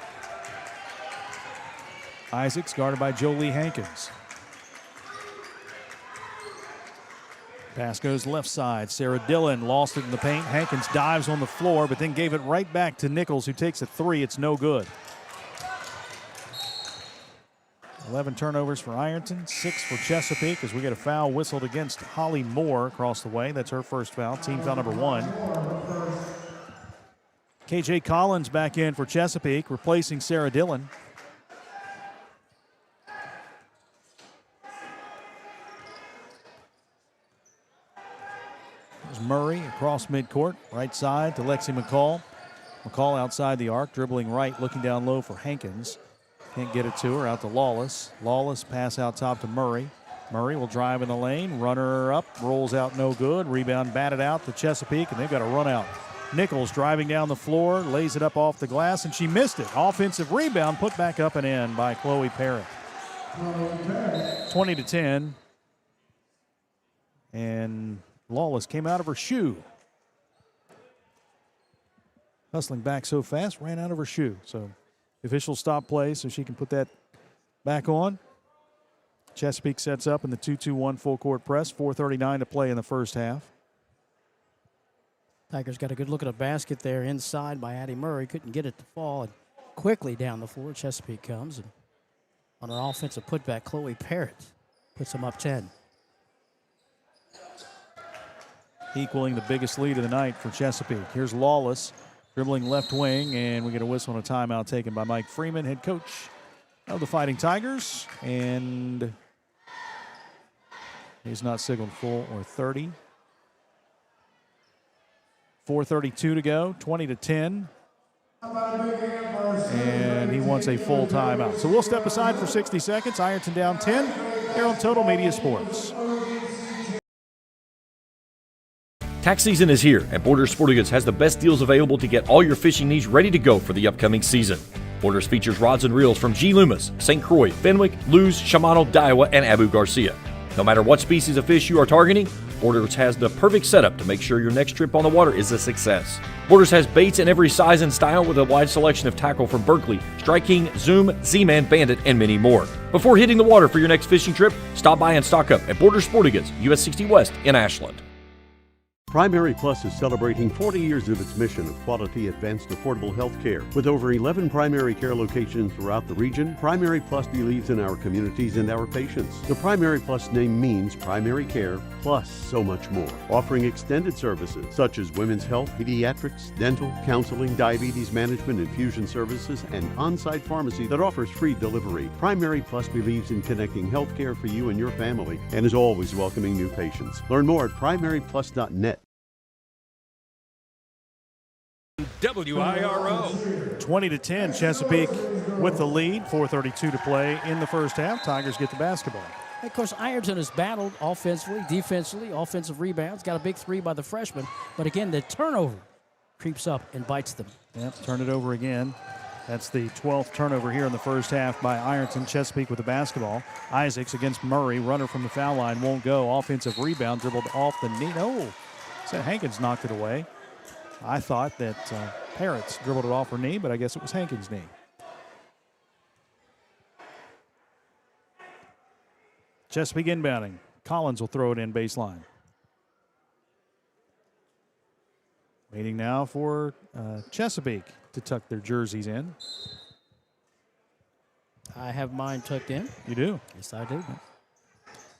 Isaacs guarded by Jolie Hankins. Pass goes left side. Sarah Dillon lost it in the paint. Hankins dives on the floor, but then gave it right back to Nichols, who takes a three. It's no good. 11 turnovers for Ironton, 6 for Chesapeake, as we get a foul whistled against Holly Moore across the way. That's her first foul, team foul number 1. KJ Collins back in for Chesapeake, replacing Sarah Dillon. There's Murray across midcourt, right side to Lexi McCall. McCall outside the arc, dribbling right, looking down low for Hankins. Can't get it to her, out to Lawless. Lawless pass out top to Murray. Murray will drive in the lane, runner up, rolls out no good. Rebound batted out to Chesapeake, and they've got a run out. Nichols driving down the floor, lays it up off the glass, and she missed it. Offensive rebound put back up and in by Chloe Parrott. 20-10. And Lawless came out of her shoe. Hustling back so fast, ran out of her shoe. So the officials stop play so she can put that back on. Chesapeake sets up in the 2-2-1 full court press. 4:39 to play in the first half. Tigers got a good look at a basket there inside by Addie Murray. Couldn't get it to fall, and quickly down the floor, Chesapeake comes. And on an offensive putback, Chloe Parrott puts them up 10. Equaling the biggest lead of the night for Chesapeake. Here's Lawless dribbling left wing, and we get a whistle on a timeout taken by Mike Freeman, head coach of the Fighting Tigers. And he's not signaled full or 30. 4:32 to go, 20-10. And he wants a full timeout. So we'll step aside for 60 seconds. Ironton down 10 here on Total Media Sports. Tax season is here, and Borders Sporting Goods has the best deals available to get all your fishing needs ready to go for the upcoming season. Borders features rods and reels from G. Loomis, St. Croix, Fenwick, Lewes, Shimano, Daiwa, and Abu Garcia. No matter what species of fish you are targeting, Borders has the perfect setup to make sure your next trip on the water is a success. Borders has baits in every size and style with a wide selection of tackle from Berkley, Strike King, Zoom, Z-Man, Bandit, and many more. Before hitting the water for your next fishing trip, stop by and stock up at Borders Sporting Goods, US 60 West in Ashland. Primary Plus is celebrating 40 years of its mission of quality, advanced, affordable health care. With over 11 primary care locations throughout the region, Primary Plus believes in our communities and our patients. The Primary Plus name means primary care plus so much more. Offering extended services such as women's health, pediatrics, dental, counseling, diabetes management, infusion services, and on-site pharmacy that offers free delivery. Primary Plus believes in connecting health care for you and your family and is always welcoming new patients. Learn more at primaryplus.net. WIRO. 20-10, Chesapeake with the lead. 4:32 to play in the first half. Tigers get the basketball. Of course, Ironton has battled offensively, defensively, offensive rebounds. Got a big three by the freshman. But again, the turnover creeps up and bites them. Yep, turn it over again. That's the 12th turnover here in the first half by Ironton. Chesapeake with the basketball. Isaacs against Murray. Runner from the foul line won't go. Offensive rebound dribbled off the knee. No, so Hankins knocked it away. I thought that Parrots dribbled it off her knee, but I guess it was Hankins' knee. Chesapeake inbounding. Collins will throw it in baseline. Waiting now for Chesapeake to tuck their jerseys in. I have mine tucked in. You do? Yes, I do.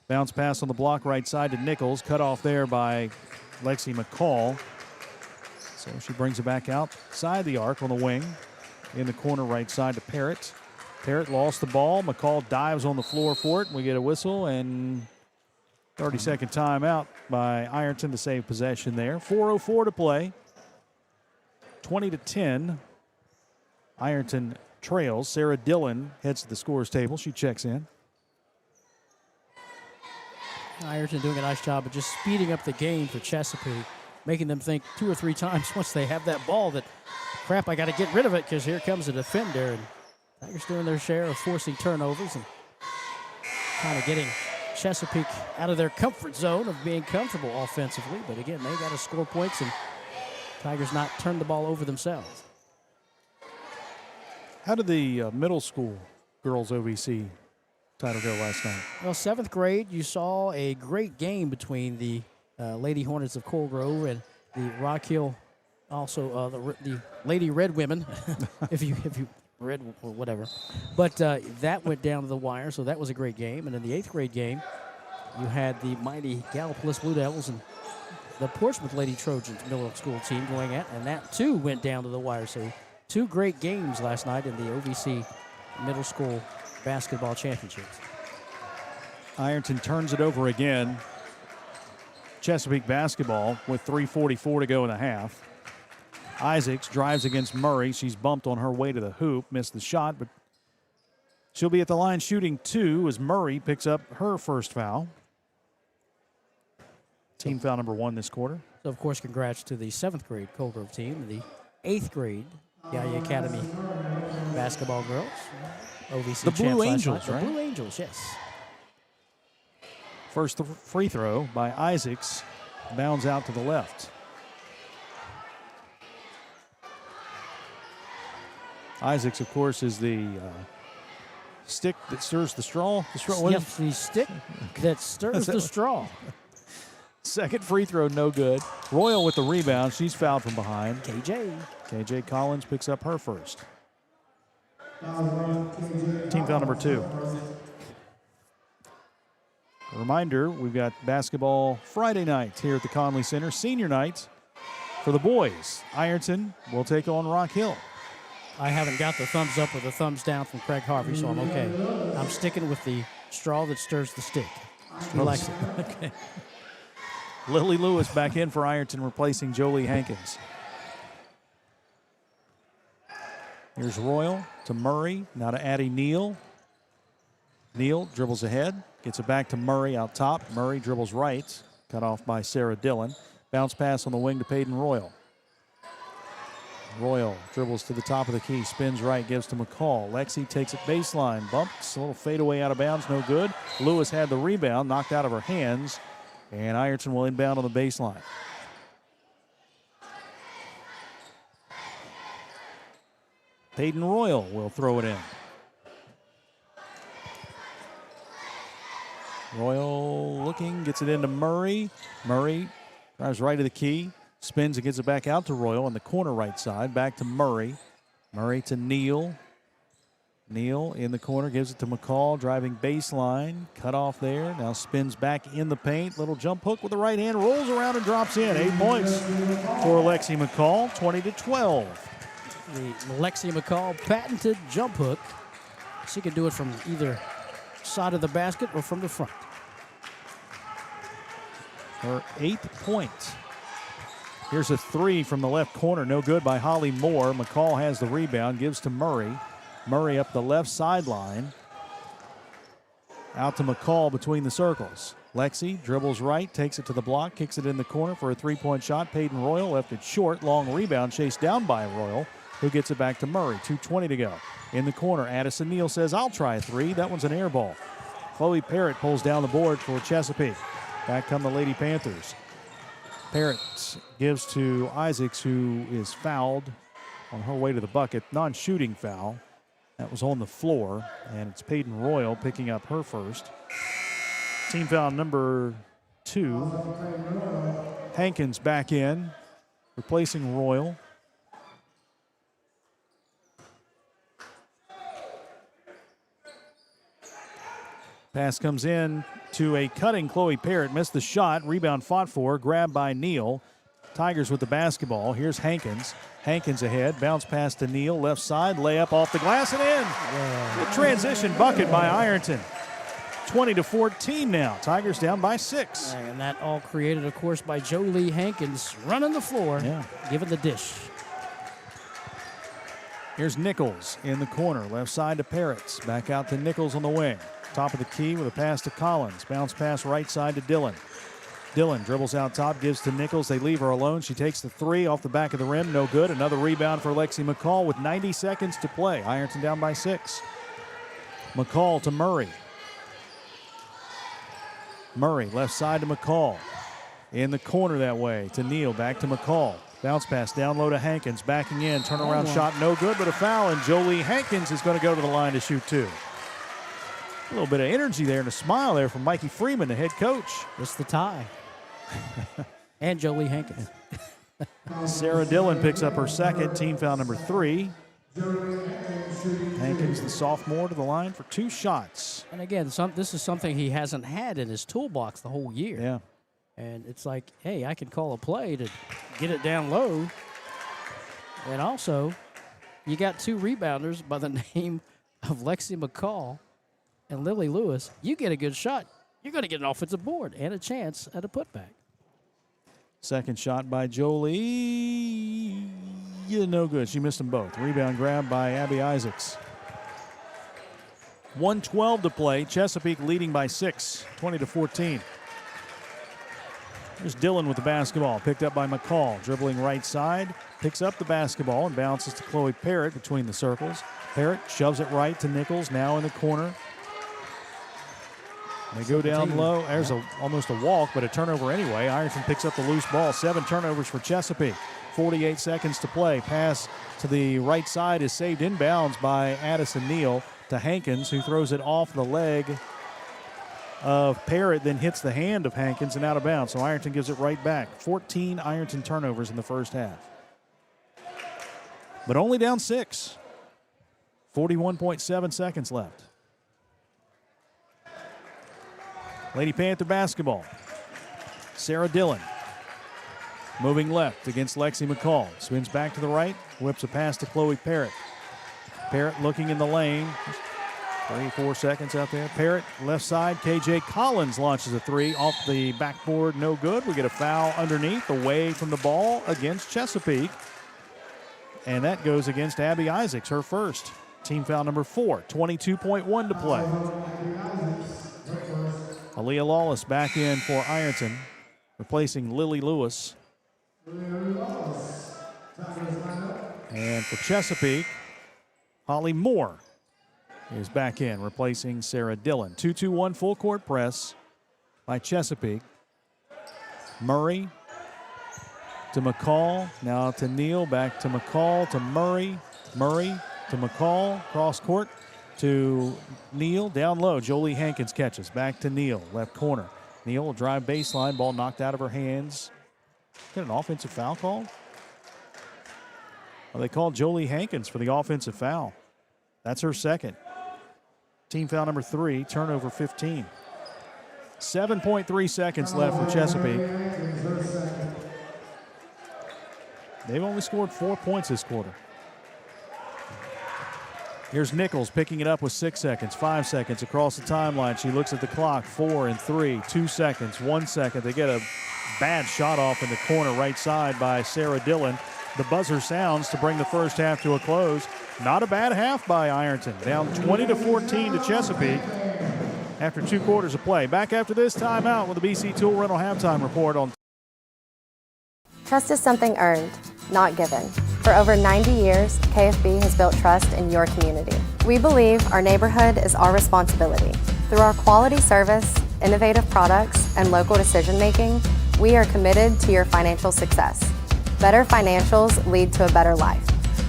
Bounce pass on the block right side to Nichols. Cut off there by Lexi McCall. So she brings it back outside the arc on the wing. In the corner right side to Parrott. Parrott lost the ball. McCall dives on the floor for it. We get a whistle and 30-second timeout by Ironton to save possession there. 4:04 to play. 20-10. Ironton trails. Sarah Dillon heads to the scores table. She checks in. Ironton doing a nice job of just speeding up the game for Chesapeake, making them think 2 or 3 times once they have that ball that, crap, I got to get rid of it because here comes a defender. And Tigers doing their share of forcing turnovers and kind of getting Chesapeake out of their comfort zone of being comfortable offensively. But again, they got to score points and Tigers not turn the ball over themselves. How did the middle school girls OVC title go last night? Well, 7th grade, you saw a great game between the Lady Hornets of Coal Grove and the Rock Hill, also the Lady Red Women, if you read or whatever. But that went down to the wire, so that was a great game. And in the 8th grade game, you had the mighty Gallipolis Blue Devils and the Portsmouth Lady Trojans middle school team going at, and that too went down to the wire. So 2 great games last night in the OVC middle school basketball championships. Ironton turns it over again. Chesapeake basketball with 3:44 to go in the half. Isaacs drives against Murray. She's bumped on her way to the hoop, missed the shot, but she'll be at the line shooting 2 as Murray picks up her first foul. Team foul number 1 this quarter. So, of course, congrats to the 7th grade Coal Grove team and the 8th grade Yaya Academy basketball girls. OVC the Blue Angels, right? The Blue Angels, yes. First free throw by Isaacs. Bounds out to the left. Isaacs, of course, is the stick that stirs the straw. Yes, the stick that stirs the straw. Second free throw, no good. Royal with the rebound. She's fouled from behind. KJ Collins picks up her first. Team foul number 2. A reminder, we've got basketball Friday night here at the Conley Center. Senior night for the boys. Ironton will take on Rock Hill. I haven't got the thumbs up or the thumbs down from Craig Harvey, so I'm okay. I'm sticking with the straw that stirs the stick. He likes it. Okay. Lily Lewis back in for Ironton, replacing Jolie Hankins. Here's Royal to Murray, now to Addie Neal. Neal dribbles ahead, gets it back to Murray out top. Murray dribbles right, cut off by Sarah Dillon. Bounce pass on the wing to Peyton Royal. Royal dribbles to the top of the key, spins right, gives to McCall. Lexi takes it baseline, bumps, a little fadeaway out of bounds, no good. Lewis had the rebound, knocked out of her hands. And Ironton will inbound on the baseline. Peyton Royal will throw it in. Royal looking, gets it into Murray. Murray drives right to the key, spins and gets it back out to Royal on the corner right side. Back to Murray. Murray to Neal. Neal in the corner, gives it to McCall, driving baseline. Cut off there, now spins back in the paint. Little jump hook with the right hand, rolls around and drops in. 8 points for Lexi McCall, 20-12. The Lexi McCall patented jump hook. She can do it from either side of the basket or from the front. Her 8th point. Here's a three from the left corner, no good by Holly Moore. McCall has the rebound, gives to Murray. Murray up the left sideline. Out to McCall between the circles. Lexi dribbles right, takes it to the block, kicks it in the corner for a three-point shot. Peyton Royal left it short. Long rebound chased down by Royal, who gets it back to Murray. 2:20 to go. In the corner, Addison Neal says, I'll try a three. That one's an air ball. Chloe Parrott pulls down the board for Chesapeake. Back come the Lady Panthers. Parrott gives to Isaacs, who is fouled on her way to the bucket. Non-shooting foul. That was on the floor, and it's Peyton Royal picking up her first. Team foul number 2. Hankins back in, replacing Royal. Pass comes in to a cutting Chloe Parrott. Missed the shot. Rebound fought for. Grabbed by Neal. Tigers with the basketball. Here's Hankins. Hankins ahead. Bounce pass to Neal. Left side. Layup off the glass and in. Yeah. A transition bucket by Ironton. 20-14 now. Tigers down by 6. And that all created, of course, by Jolie Hankins running the floor, giving the dish. Here's Nichols in the corner. Left side to Parrots. Back out to Nichols on the wing. Top of the key with a pass to Collins. Bounce pass right side to Dillon. Dillon dribbles out top, gives to Nichols. They leave her alone. She takes the three off the back of the rim. No good. Another rebound for Lexi McCall with 90 seconds to play. Ironton down by 6. McCall to Murray. Murray left side to McCall. In the corner that way to Neal. Back to McCall. Bounce pass down low to Hankins. Backing in. Turnaround shot no good, but a foul. And Jolie Hankins is going to go to the line to shoot 2. A little bit of energy there and a smile there from Mikey Freeman, the head coach. It's the tie. And Jolie Hankins. Sarah Dillon picks up her second, team foul number 3. Hankins, the sophomore, to the line for 2 shots. And again, this is something he hasn't had in his toolbox the whole year. Yeah. And it's like, hey, I can call a play to get it down low. And also, you got 2 rebounders by the name of Lexi McCall and Lily Lewis. You get a good shot, you're going to get an offensive board and a chance at a putback. Second shot by Jolie. Yeah, no good. She missed them both. Rebound grab by Abby Isaacs. 1:12 to play. Chesapeake leading by 6, 20-14. Here's Dillon with the basketball. Picked up by McCall. Dribbling right side. Picks up the basketball and bounces to Chloe Parrott between the circles. Parrott shoves it right to Nichols, now in the corner. They go down low. There's almost a walk, but a turnover anyway. Ironton picks up the loose ball. 7 turnovers for Chesapeake. 48 seconds to play. Pass to the right side is saved inbounds by Addison Neal to Hankins, who throws it off the leg of Parrott, then hits the hand of Hankins and out of bounds. So Ironton gives it right back. 14 Ironton turnovers in the first half. But only down 6. 41.7 seconds left. Lady Panther basketball. Sarah Dillon moving left against Lexi McCall. Spins back to the right, whips a pass to Chloe Parrott. Parrott looking in the lane. 34 seconds out there. Parrott left side. KJ Collins launches a 3 off the backboard. No good. We get a foul underneath, away from the ball against Chesapeake. And that goes against Abby Isaacs, her first. Team foul number 4. 22.1 to play. Aaliyah Lawless back in for Ironton, replacing Lily Lewis. And for Chesapeake, Holly Moore is back in, replacing Sarah Dillon. 2-2-1 full court press by Chesapeake. Murray to McCall. Now to Neal. Back to McCall to Murray. Murray to McCall. Cross court to Neal. Down low. Jolie Hankins catches. Back to Neal. Left corner. Neal will drive baseline. Ball knocked out of her hands. Got an offensive foul called? Well, they called Jolie Hankins for the offensive foul. That's her second. Team foul number 3, turnover 15. 7.3 seconds left for Chesapeake. They've only scored 4 points this quarter. Here's Nichols picking it up with 6 seconds, 5 seconds across the timeline. She looks at the clock, 4 and 3, 2 seconds, 1 second. They get a bad shot off in the corner right side by Sarah Dillon. The buzzer sounds to bring the first half to a close. Not a bad half by Ironton. Down 20-14 to Chesapeake after 2 quarters of play. Back after this timeout with the BC Tool Rental halftime report on. Trust is something earned, not given. For over 90 years, KFB has built trust in your community. We believe our neighborhood is our responsibility. Through our quality service, innovative products, and local decision-making, we are committed to your financial success. Better financials lead to a better life.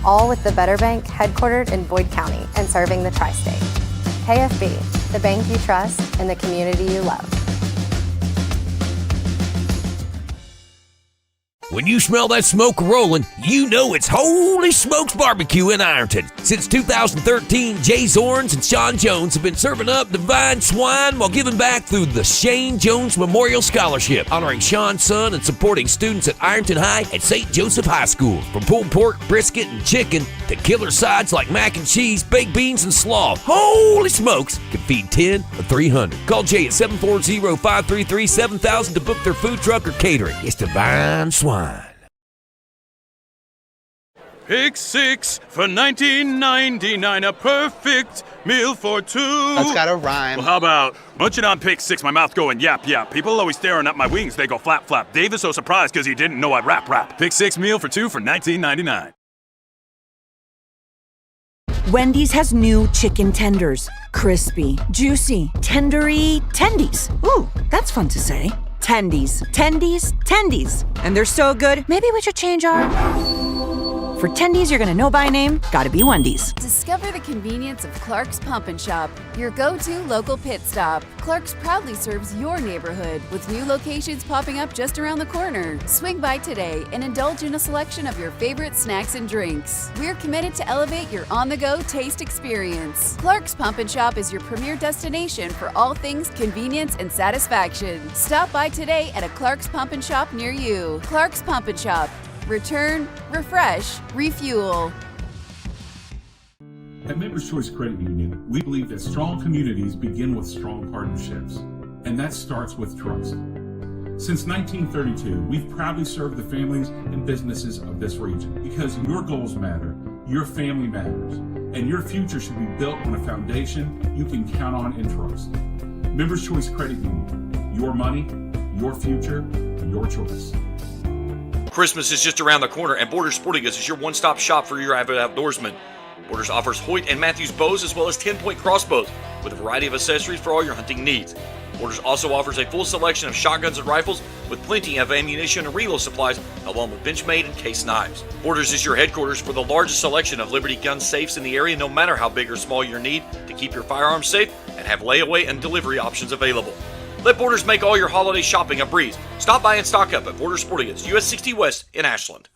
All with the Better Bank headquartered in Boyd County and serving the tri-state. KFB, the bank you trust and the community you love. When you smell that smoke rolling, you know it's Holy Smokes Barbecue in Ironton. Since 2013, Jay Zorns and Sean Jones have been serving up divine swine while giving back through the Shane Jones Memorial Scholarship, honoring Sean's son and supporting students at Ironton High and St. Joseph High School. From pulled pork, brisket, and chicken to killer sides like mac and cheese, baked beans, and slaw, Holy Smokes can feed 10 or 300. Call Jay at 740-533-7000 to book their food truck or catering. It's divine swine. Pick 6 for $19.99, a perfect meal for 2. That's gotta rhyme. Well, how about munching on Pick 6, my mouth going yap yap. People always staring at my wings, they go flap flap. Dave is so surprised because he didn't know I'd rap. Pick 6 meal for 2 for $19.99. Wendy's has new chicken tenders. Crispy, juicy, tendery tendies. Ooh, that's fun to say. Tendies, tendies, tendies. And they're so good, maybe we should change our... For tendies you're gonna know by name, gotta be Wendy's. Discover the convenience of Clark's Pump and Shop, your go-to local pit stop. Clark's proudly serves your neighborhood with new locations popping up just around the corner. Swing by today and indulge in a selection of your favorite snacks and drinks. We're committed to elevate your on-the-go taste experience. Clark's Pump and Shop is your premier destination for all things convenience and satisfaction. Stop by today at a Clark's Pump and Shop near you. Clark's Pump and Shop. Return, refresh, refuel. At Members Choice Credit Union, we believe that strong communities begin with strong partnerships, and that starts with trust. Since 1932, we've proudly served the families and businesses of this region because your goals matter, your family matters, and your future should be built on a foundation you can count on and trust. Members Choice Credit Union, your money, your future, your choice. Christmas is just around the corner, and Borders Sporting Goods is your one-stop shop for your avid outdoorsman. Borders offers Hoyt and Matthews bows as well as 10-point crossbows with a variety of accessories for all your hunting needs. Borders also offers a full selection of shotguns and rifles with plenty of ammunition and reload supplies along with Benchmade and case knives. Borders is your headquarters for the largest selection of Liberty gun safes in the area, no matter how big or small your need to keep your firearms safe, and have layaway and delivery options available. Let Borders make all your holiday shopping a breeze. Stop by and stock up at Borders Sporting Goods, US 60 West in Ashland.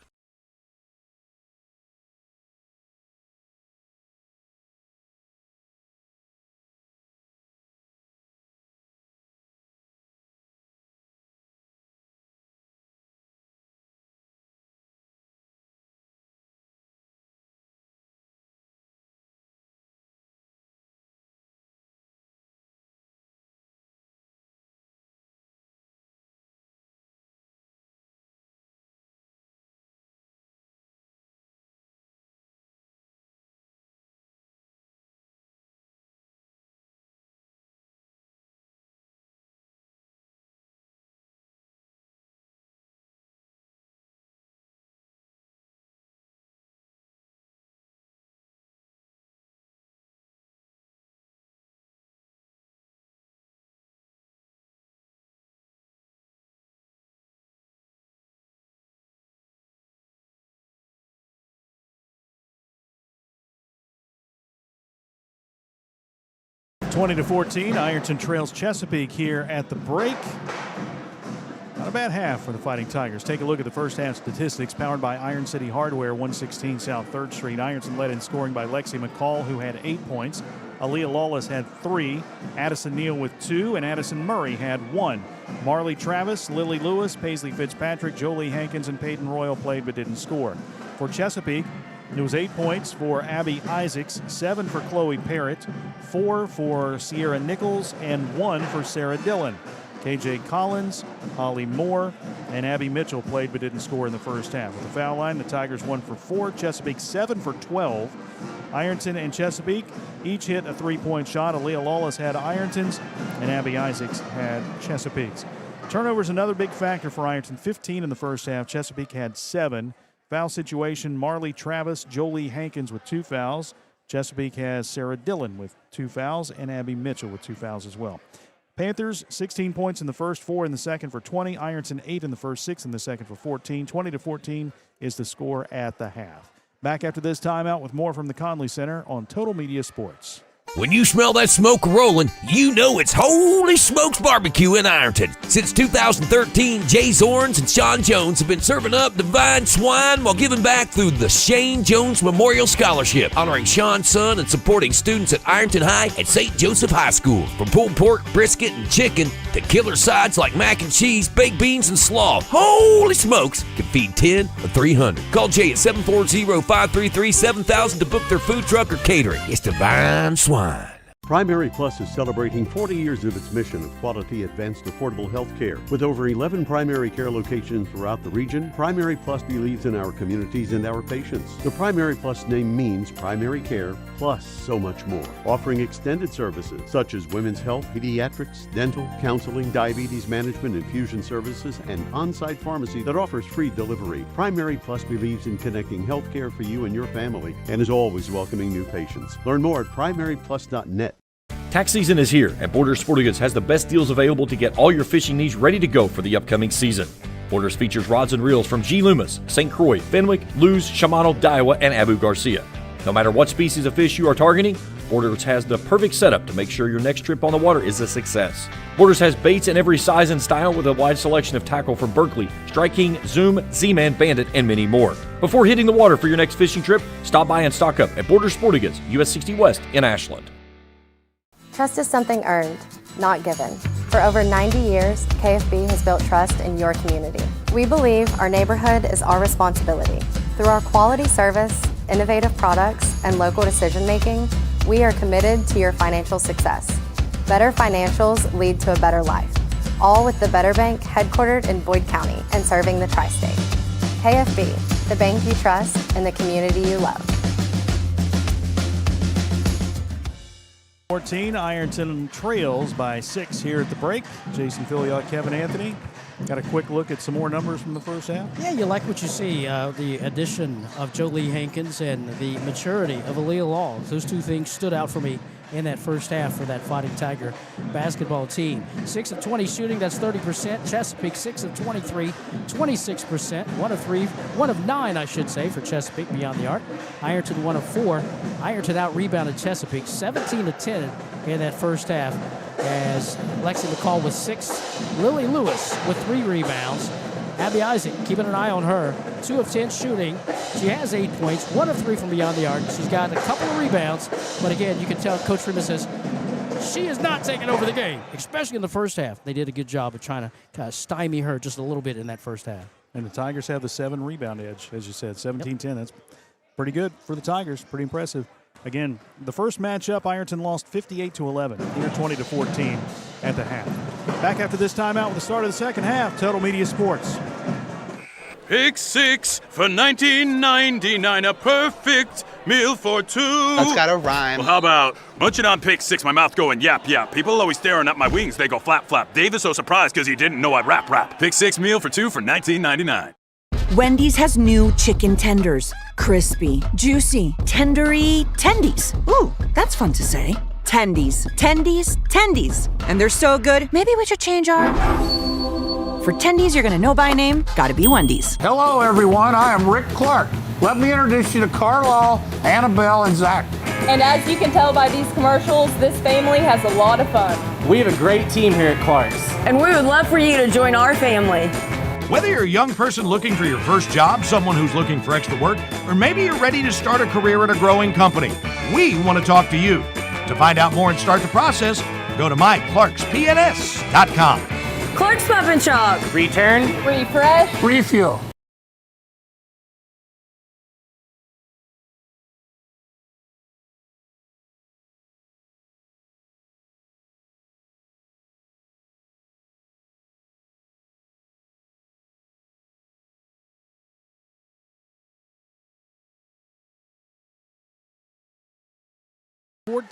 20-14, Ironton trails Chesapeake here at the break. Not a bad half for the Fighting Tigers. Take a look at the first half statistics powered by Iron City Hardware, 116 South 3rd Street. Ironton led in scoring by Lexi McCall, who had 8 points. Aaliyah Lawless had 3. Addison Neal with 2, and Addison Murray had 1. Marley Travis, Lily Lewis, Paisley Fitzpatrick, Jolie Hankins, and Peyton Royal played but didn't score. For Chesapeake, it was 8 points for Abby Isaacs, 7 for Chloe Parrott, 4 for Sierra Nichols, and 1 for Sarah Dillon. KJ Collins, Holly Moore, and Abby Mitchell played but didn't score in the first half. With the foul line, the Tigers 1 for 4, Chesapeake 7 for 12. Ironton and Chesapeake each hit a 3-point shot. Aaliyah Lawless had Ironton's, and Abby Isaacs had Chesapeake's. Turnovers another big factor for Ironton, 15 in the first half. Chesapeake had 7. Foul situation, Marley Travis, Jolie Hankins with 2 fouls. Chesapeake has Sarah Dillon with 2 fouls, and Abby Mitchell with 2 fouls as well. Panthers, 16 points in the first, 4 in the second for 20. Ironton, 8 in the first, 6 in the second for 14. 20-14 is the score at the half. Back after this timeout with more from the Conley Center on Total Media Sports. When you smell that smoke rolling, you know it's Holy Smokes Barbecue in Ironton. Since 2013, Jay Zorns and Sean Jones have been serving up divine swine while giving back through the Shane Jones Memorial Scholarship, honoring Sean's son and supporting students at Ironton High and St. Joseph High School. From pulled pork, brisket, and chicken to killer sides like mac and cheese, baked beans, and slaw, Holy Smokes can feed 10 or 300. Call Jay at 740-533-7000 to book their food truck or catering. It's divine swine. Primary Plus is celebrating 40 years of its mission of quality, advanced, affordable health care. With over 11 primary care locations throughout the region, Primary Plus believes in our communities and our patients. The Primary Plus name means primary care plus so much more. Offering extended services such as women's health, pediatrics, dental, counseling, diabetes management, infusion services, and on-site pharmacy that offers free delivery. Primary Plus believes in connecting health care for you and your family and is always welcoming new patients. Learn more at primaryplus.net. Tax season is here, and Borders Sporting Goods has the best deals available to get all your fishing needs ready to go for the upcoming season. Borders features rods and reels from G. Loomis, St. Croix, Fenwick, Lewes, Shimano, Daiwa, and Abu Garcia. No matter what species of fish you are targeting, Borders has the perfect setup to make sure your next trip on the water is a success. Borders has baits in every size and style with a wide selection of tackle from Berkley, Strike King, Zoom, Z-Man, Bandit, and many more. Before hitting the water for your next fishing trip, stop by and stock up at Borders Sporting Goods, US 60 West in Ashland. Trust is something earned, not given. For over 90 years, KFB has built trust in your community. We believe our neighborhood is our responsibility. Through our quality service, innovative products, and local decision-making, we are committed to your financial success. Better financials lead to a better life. All with the Better Bank headquartered in Boyd County and serving the tri-state. KFB, the bank you trust and the community you love. 14, Ironton trails by 6 here at the break. Jason Filiot, Kevin Anthony. Got a quick look at some more numbers from the first half. Yeah, you like what you see. The addition of Jolie Hankins and the maturity of Aaliyah Law. Those two things stood out for me in that first half for that Fighting Tiger basketball team. 6 of 20 shooting, that's 30%. Chesapeake 6 of 23, 26%. 1 of 9, I should say, for Chesapeake beyond the arc. Ironton 1 of 4. Ironton out-rebounded Chesapeake 17 of 10 in that first half as Lexi McCall with 6. Lily Lewis with 3 rebounds. Abby Isaac, keeping an eye on her. 2 of 10 shooting. She has 8 points, 1 of 3 from beyond the arc. She's got a couple of rebounds, but again, you can tell Coach Freeman says she is not taking over the game, especially in the first half. They did a good job of trying to kind of stymie her just a little bit in that first half. And the Tigers have the 7 rebound edge, as you said, 17-10. That's pretty good for the Tigers, pretty impressive. Again, the first matchup, Ironton lost 58-11, here 20-14 at the half. Back after this timeout with the start of the second half, Total Media Sports. Pick 6 for $19.99, a perfect meal for 2. That's gotta rhyme. Well, how about munching on pick 6, my mouth going yap, yap. People always staring at my wings, they go flap, flap. Dave is so surprised because he didn't know I'd rap, rap. Pick 6 meal for 2 for $19.99. Wendy's has new chicken tenders. Crispy, juicy, tendery tendies. Ooh, that's fun to say. Tendies, tendies, tendies. And they're so good, maybe we should change our... For tendies you're gonna know by name, gotta be Wendy's. Hello everyone, I am Rick Clark. Let me introduce you to Carlisle, Annabelle, and Zach. And as you can tell by these commercials, this family has a lot of fun. We have a great team here at Clark's. And we would love for you to join our family. Whether you're a young person looking for your first job, someone who's looking for extra work, or maybe you're ready to start a career at a growing company, we want to talk to you. To find out more and start the process, go to myclarkspns.com. Clark's Pump and Shop. Return, refresh, refuel.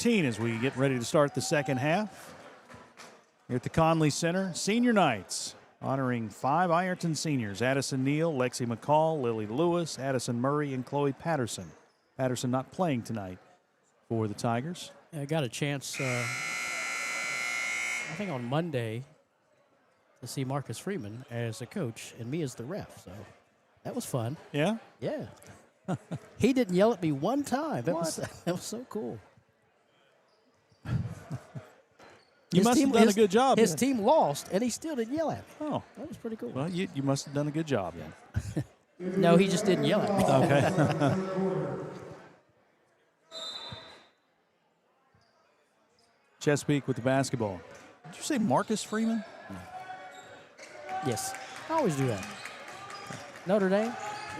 As we get ready to start the second half. Here at the Conley Center, Senior Nights, honoring 5 Ironton seniors: Addison Neal, Lexi McCall, Lily Lewis, Addison Murray, and Chloe Patterson. Patterson not playing tonight for the Tigers. Yeah, I got a chance, I think on Monday, to see Marcus Freeman as a coach and me as the ref. So that was fun. Yeah? Yeah. He didn't yell at me one time. That was so cool. You must have done a good job. His team lost, and he still didn't yell at me. Oh. That was pretty cool. Well, you must have done a good job then. No, he just didn't yell at me. Okay. Chesapeake with the basketball. Did you say Marcus Freeman? Yes. I always do that. Notre Dame?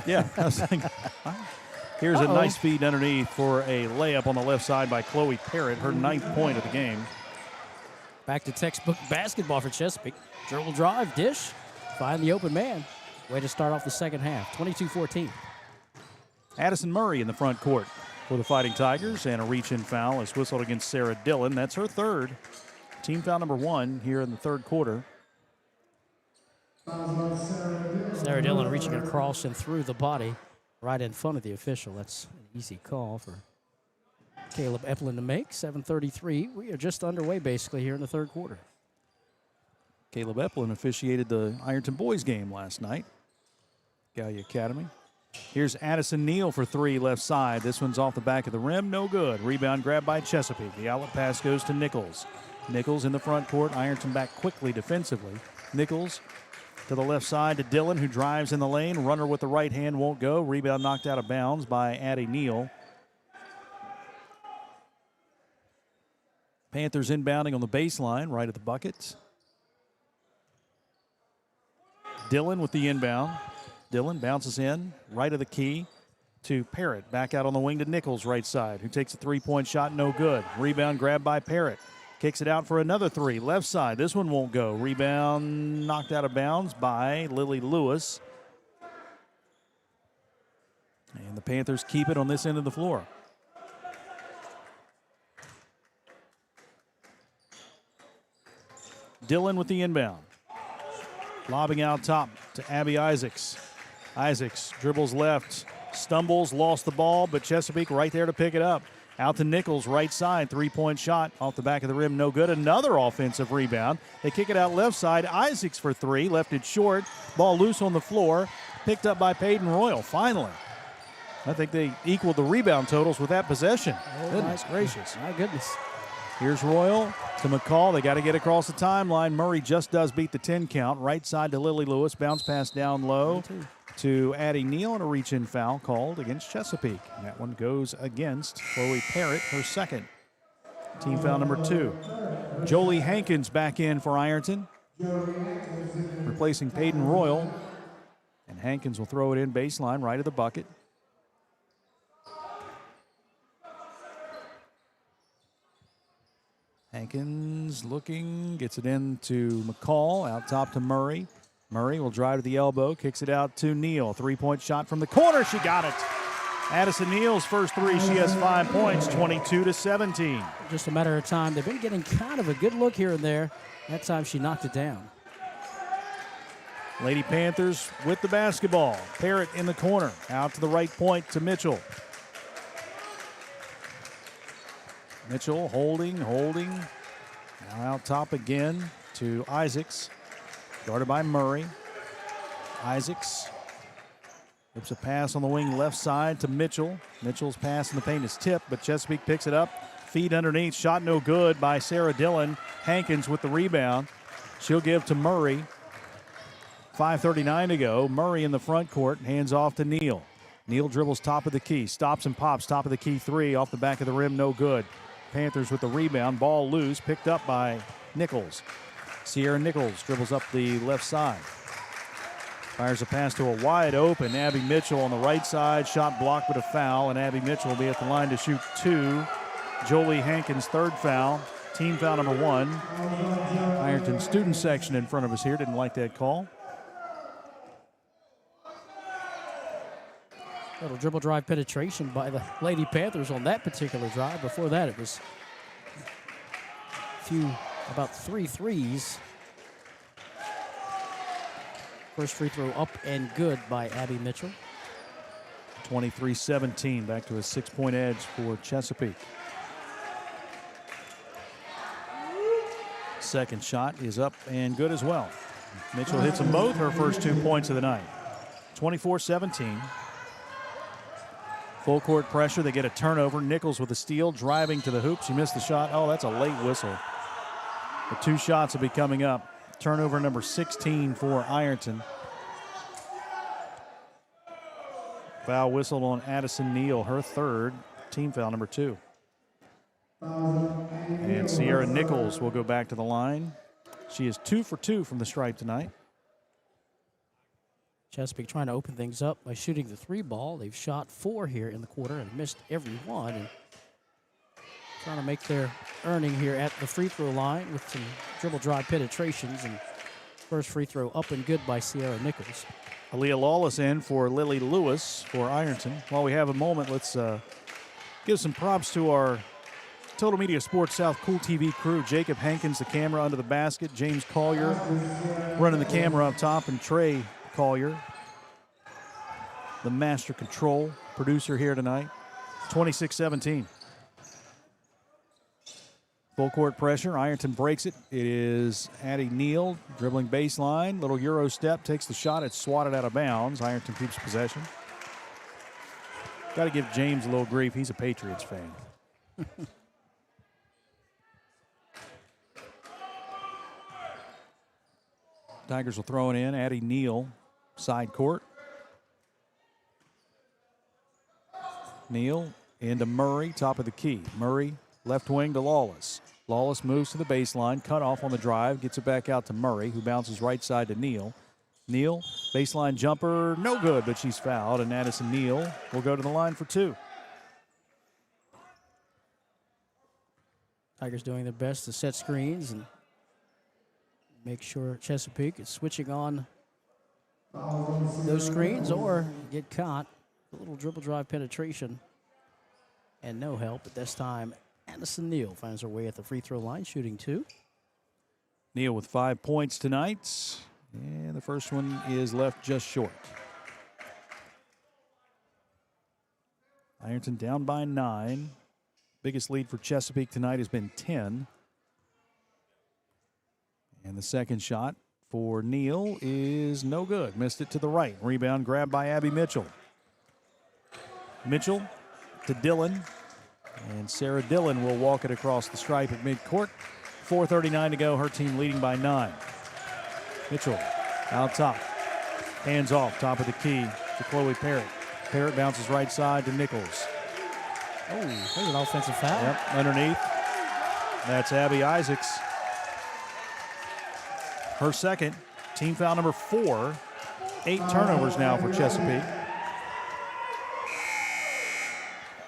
Yeah. I was thinking, here's a nice feed underneath for a layup on the left side by Chloe Parrott, her 9th point of the game. Back to textbook basketball for Chesapeake. Dribble drive, dish, find the open man. Way to start off the second half, 22-14. Addison Murray in the front court for the Fighting Tigers, and a reach-in foul is whistled against Sarah Dillon. That's her 3rd. Team foul number 1 here in the 3rd quarter. Sarah Dillon reaching across and through the body right in front of the official. That's an easy call for Caleb Eplin to make. 7:33. We are just underway basically here in the 3rd quarter. Caleb Eplin officiated the Ironton boys game last night. Gallia Academy. Here's Addison Neal for 3 left side. This one's off the back of the rim. No good. Rebound grab by Chesapeake. The outlet pass goes to Nichols. Nichols in the front court. Ironton back quickly defensively. Nichols to the left side to Dillon, who drives in the lane. Runner with the right hand won't go. Rebound knocked out of bounds by Addie Neal. Panthers inbounding on the baseline, right at the buckets. Dillon with the inbound. Dillon bounces in, right of the key to Parrott. Back out on the wing to Nichols, right side, who takes a 3-point shot, no good. Rebound grabbed by Parrott. Kicks it out for another 3, left side. This one won't go. Rebound knocked out of bounds by Lily Lewis. And the Panthers keep it on this end of the floor. Dillon with the inbound. Lobbing out top to Abby Isaacs. Isaacs dribbles left, stumbles, lost the ball, but Chesapeake right there to pick it up. Out to Nichols, right side, 3-point shot off the back of the rim, no good. Another offensive rebound. They kick it out left side. Isaacs for 3, left it short. Ball loose on the floor, picked up by Peyton Royal, finally. I think they equaled the rebound totals with that possession. Goodness gracious. My goodness. Here's Royal to McCall. They got to get across the timeline. Murray just does beat the 10 count. Right side to Lily Lewis. Bounce pass down low to Addie Neal, and a reach-in foul called against Chesapeake. And that one goes against Chloe Parrott, her 2nd. Team foul number 2. Jolie Hankins back in for Ironton, replacing Peyton Royal. And Hankins will throw it in baseline, right of the bucket. Hankins looking, gets it in to McCall, out top to Murray. Murray will drive to the elbow, kicks it out to Neal. 3-point shot from the corner, she got it. Addison Neal's first 3, she has 5 points, 22-17. Just a matter of time. They've been getting kind of a good look here and there. That time she knocked it down. Lady Panthers with the basketball. Parrott in the corner, out to the right point to Mitchell. Mitchell holding. Now out top again to Isaacs. Guarded by Murray. Isaacs Flips a pass on the wing left side to Mitchell. Mitchell's pass in the paint is tipped, but Chesapeake picks it up. Feed underneath, shot no good by Sarah Dillon. Hankins with the rebound. She'll give to Murray. 5:39 to go. Murray in the front court, hands off to Neal. Neal dribbles top of the key, stops and pops, top of the key three, off the back of the rim, no good. Panthers with the rebound, ball loose, picked up by Nichols. Sierra Nichols dribbles up the left side. Fires a pass to a wide open Abby Mitchell on the right side. Shot blocked with a foul, and Abby Mitchell will be at the line to shoot two. Jolie Hankins' third foul. Team foul number 1. Ironton student section in front of us here didn't like that call. Little dribble drive penetration by the Lady Panthers on that particular drive. Before that, it was about 3 threes. First free throw up and good by Abby Mitchell. 23-17, back to a 6-point edge for Chesapeake. Second shot is up and good as well. Mitchell hits them both, her first 2 points of the night. 24-17. Full court pressure, they get a turnover. Nichols with a steal, driving to the hoop. She missed the shot. Oh, that's a late whistle. The 2 shots will be coming up. Turnover number 16 for Ironton. Foul whistled on Addison Neal, her third. Team foul number 2. And Sierra Nichols will go back to the line. She is 2 for 2 from the stripe tonight. Chesapeake trying to open things up by shooting the 3 ball. They've shot 4 here in the quarter and missed every one. And trying to make their earning here at the free throw line with some dribble drive penetrations. And first free throw up and good by Sierra Nichols. Aaliyah Lawless in for Lily Lewis for Ironton. While we have a moment, let's give some props to our Total Media Sports South Cool TV crew. Jacob Hankins, the camera under the basket. James Collier running the camera up top, and Trey Collier, the master control producer here tonight. 26-17. Full court pressure. Ironton breaks it. It is Addie Neal dribbling baseline. Little Euro step, takes the shot. It's swatted out of bounds. Ironton keeps possession. Got to give James a little grief. He's a Patriots fan. Tigers will throw it in. Addie Neal, side court. Neal into Murray, top of the key. Murray, left wing to Lawless. Lawless moves to the baseline, cut off on the drive, gets it back out to Murray, who bounces right side to Neal. Neal, baseline jumper, no good, but she's fouled, and Addison Neal will go to the line for 2. Tigers doing their best to set screens and make sure Chesapeake is switching on those screens or get caught. A little dribble drive penetration and no help, but this time Addison Neal finds her way at the free throw line, shooting 2. Neal with 5 points tonight, and the first one is left just short. Ironton down by 9. Biggest lead for Chesapeake tonight has been 10. And the second shot for Neal is no good. Missed it to the right. Rebound grabbed by Abby Mitchell. Mitchell to Dillon. And Sarah Dillon will walk it across the stripe at midcourt. 4:39 to go. Her team leading by 9. Mitchell out top. Hands off, top of the key to Chloe Parrott. Parrott bounces right side to Nichols. Oh, there's an offensive foul. Yep, underneath. That's Abby Isaacs. Her second. Team foul number 4. 8 turnovers now for Chesapeake.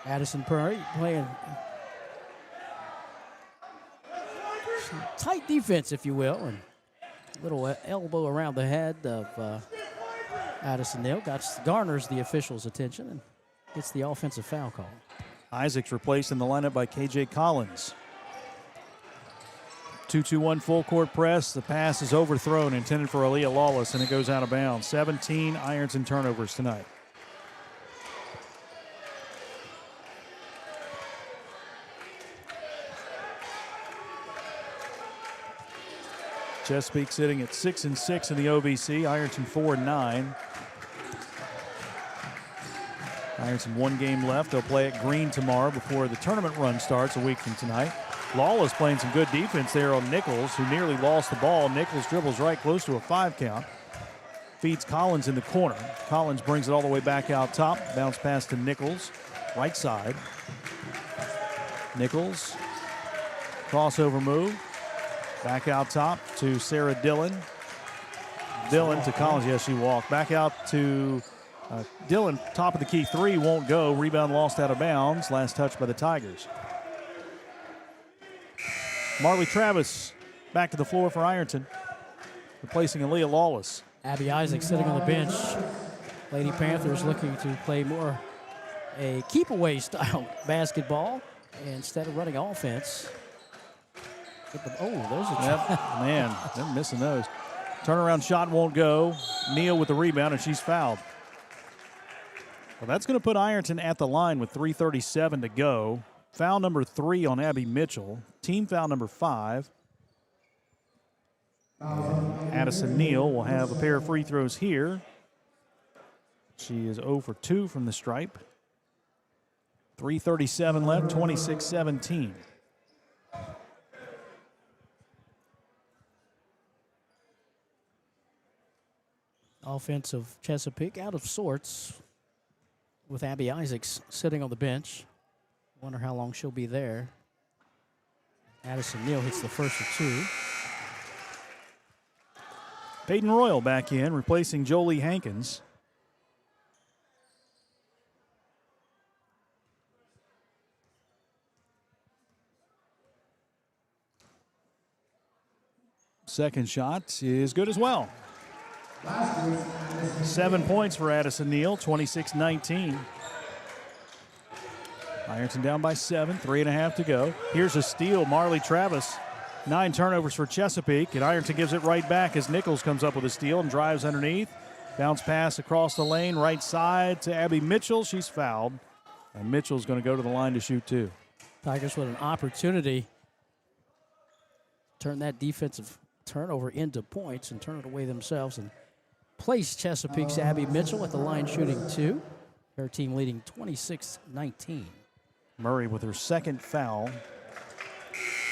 Addison Perry playing tight defense, if you will, and a little elbow around the head of Addison Neal garners the official's attention and gets the offensive foul call. Isaacs replaced in the lineup by KJ Collins. 2-2-1 full court press. The pass is overthrown, intended for Aaliyah Lawless, and it goes out of bounds. 17 Ironton turnovers tonight. Chesapeake sitting at 6-6 in the OVC. Ironton 4-9. Ironton 1 game left. They'll play at Green tomorrow before the tournament run starts a week from tonight. Lawless playing some good defense there on Nichols, who nearly lost the ball. Nichols dribbles right close to a 5 count. Feeds Collins in the corner. Collins brings it all the way back out top. Bounce pass to Nichols, right side. Nichols, crossover move. Back out top to Sarah Dillon. Dillon to Collins. Yes, she walked. Back out to Dillon. Top of the key 3 won't go. Rebound lost out of bounds. Last touch by the Tigers. Marley Travis back to the floor for Ironton, replacing Aaliyah Lawless. Abby Isaac sitting on the bench. Lady Panthers looking to play more a keep-away style basketball instead of running offense. There's a yep. Man, they're missing those. Turnaround shot won't go. Neal with the rebound, and she's fouled. Well, that's going to put Ironton at the line with 3:37 to go. Foul number 3 on Abby Mitchell. Team foul number 5. And Addison Neal will have a pair of free throws here. She is 0 for 2 from the stripe. 3:37 left, 26-17. Offense of Chesapeake out of sorts with Abby Isaacs sitting on the bench. Wonder how long she'll be there. Addison Neal hits the first of 2. Peyton Royal back in, replacing Jolie Hankins. Second shot is good as well. 7 points for Addison Neal, 26-19. Ironton down by 7, 3.5 to go. Here's a steal, Marley Travis. 9 turnovers for Chesapeake, and Ironton gives it right back as Nichols comes up with a steal and drives underneath. Bounce pass across the lane, right side to Abby Mitchell. She's fouled, and Mitchell's going to go to the line to shoot 2. Tigers with an opportunity to turn that defensive turnover into points and turn it away themselves and place Chesapeake's Abby Mitchell at the line shooting 2. Her team leading 26-19. Murray with her second foul.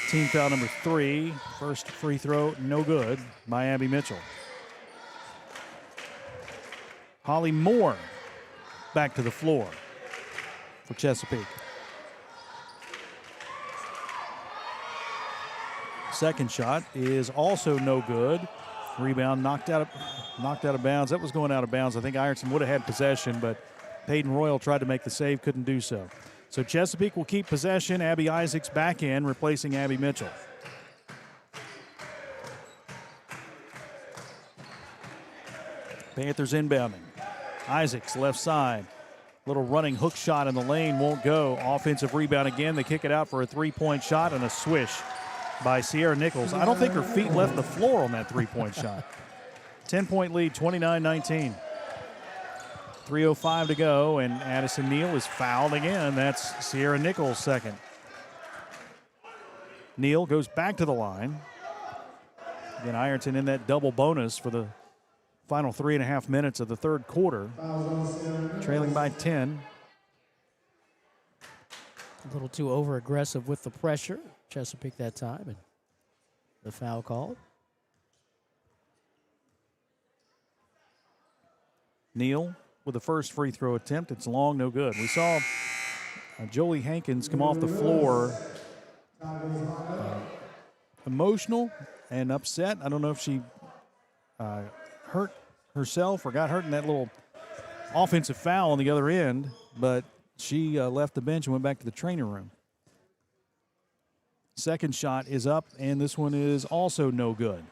Team foul number 3. First free throw, no good by Abby Mitchell. Holly Moore back to the floor for Chesapeake. Second shot is also no good. Rebound knocked out of bounds. That was going out of bounds. I think Ironton would have had possession, but Peyton Royal tried to make the save, couldn't do so. So Chesapeake will keep possession. Abby Isaacs back in, replacing Abby Mitchell. Panthers inbounding. Isaacs left side. Little running hook shot in the lane won't go. Offensive rebound again. They kick it out for a 3-point shot and a swish by Sierra Nichols. I don't think her feet left the floor on that 3-point shot. 10-point lead, 29-19. 3:05 to go, and Addison Neal is fouled again. That's Sierra Nichols' second. Neal goes back to the line. Again, Ironton in that double bonus for the final 3.5 minutes of the third quarter. Trailing by 10. A little too over-aggressive with the pressure. Chesapeake that time, and the foul called. Neal with the first free throw attempt. It's long, no good. We saw Jolie Hankins come off the floor emotional and upset. I don't know if she hurt herself or got hurt in that little offensive foul on the other end, but she left the bench and went back to the training room. Second shot is up, and this one is also no good.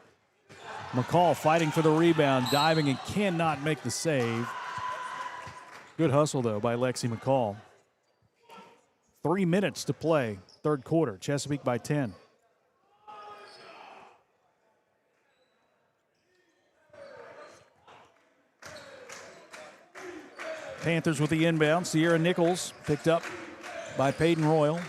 McCall fighting for the rebound, diving and cannot make the save. Good hustle, though, by Lexi McCall. 3 minutes to play, third quarter. Chesapeake by 10. Panthers with the inbound. Sierra Nichols picked up by Peyton Royal.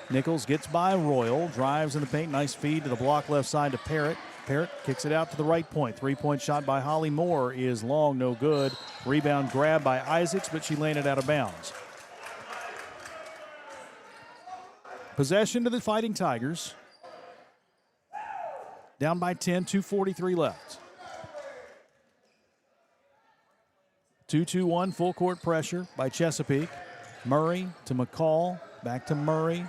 Nichols gets by Royal, drives in the paint. Nice feed to the block left side to Parrott. Parrott kicks it out to the right point. Three-point shot by Holly Moore is long, no good. Rebound grab by Isaacs, but she landed out of bounds. Possession to the Fighting Tigers. Down by 10, 2:43 left. 2-2-1, full court pressure by Chesapeake. Murray to McCall, back to Murray.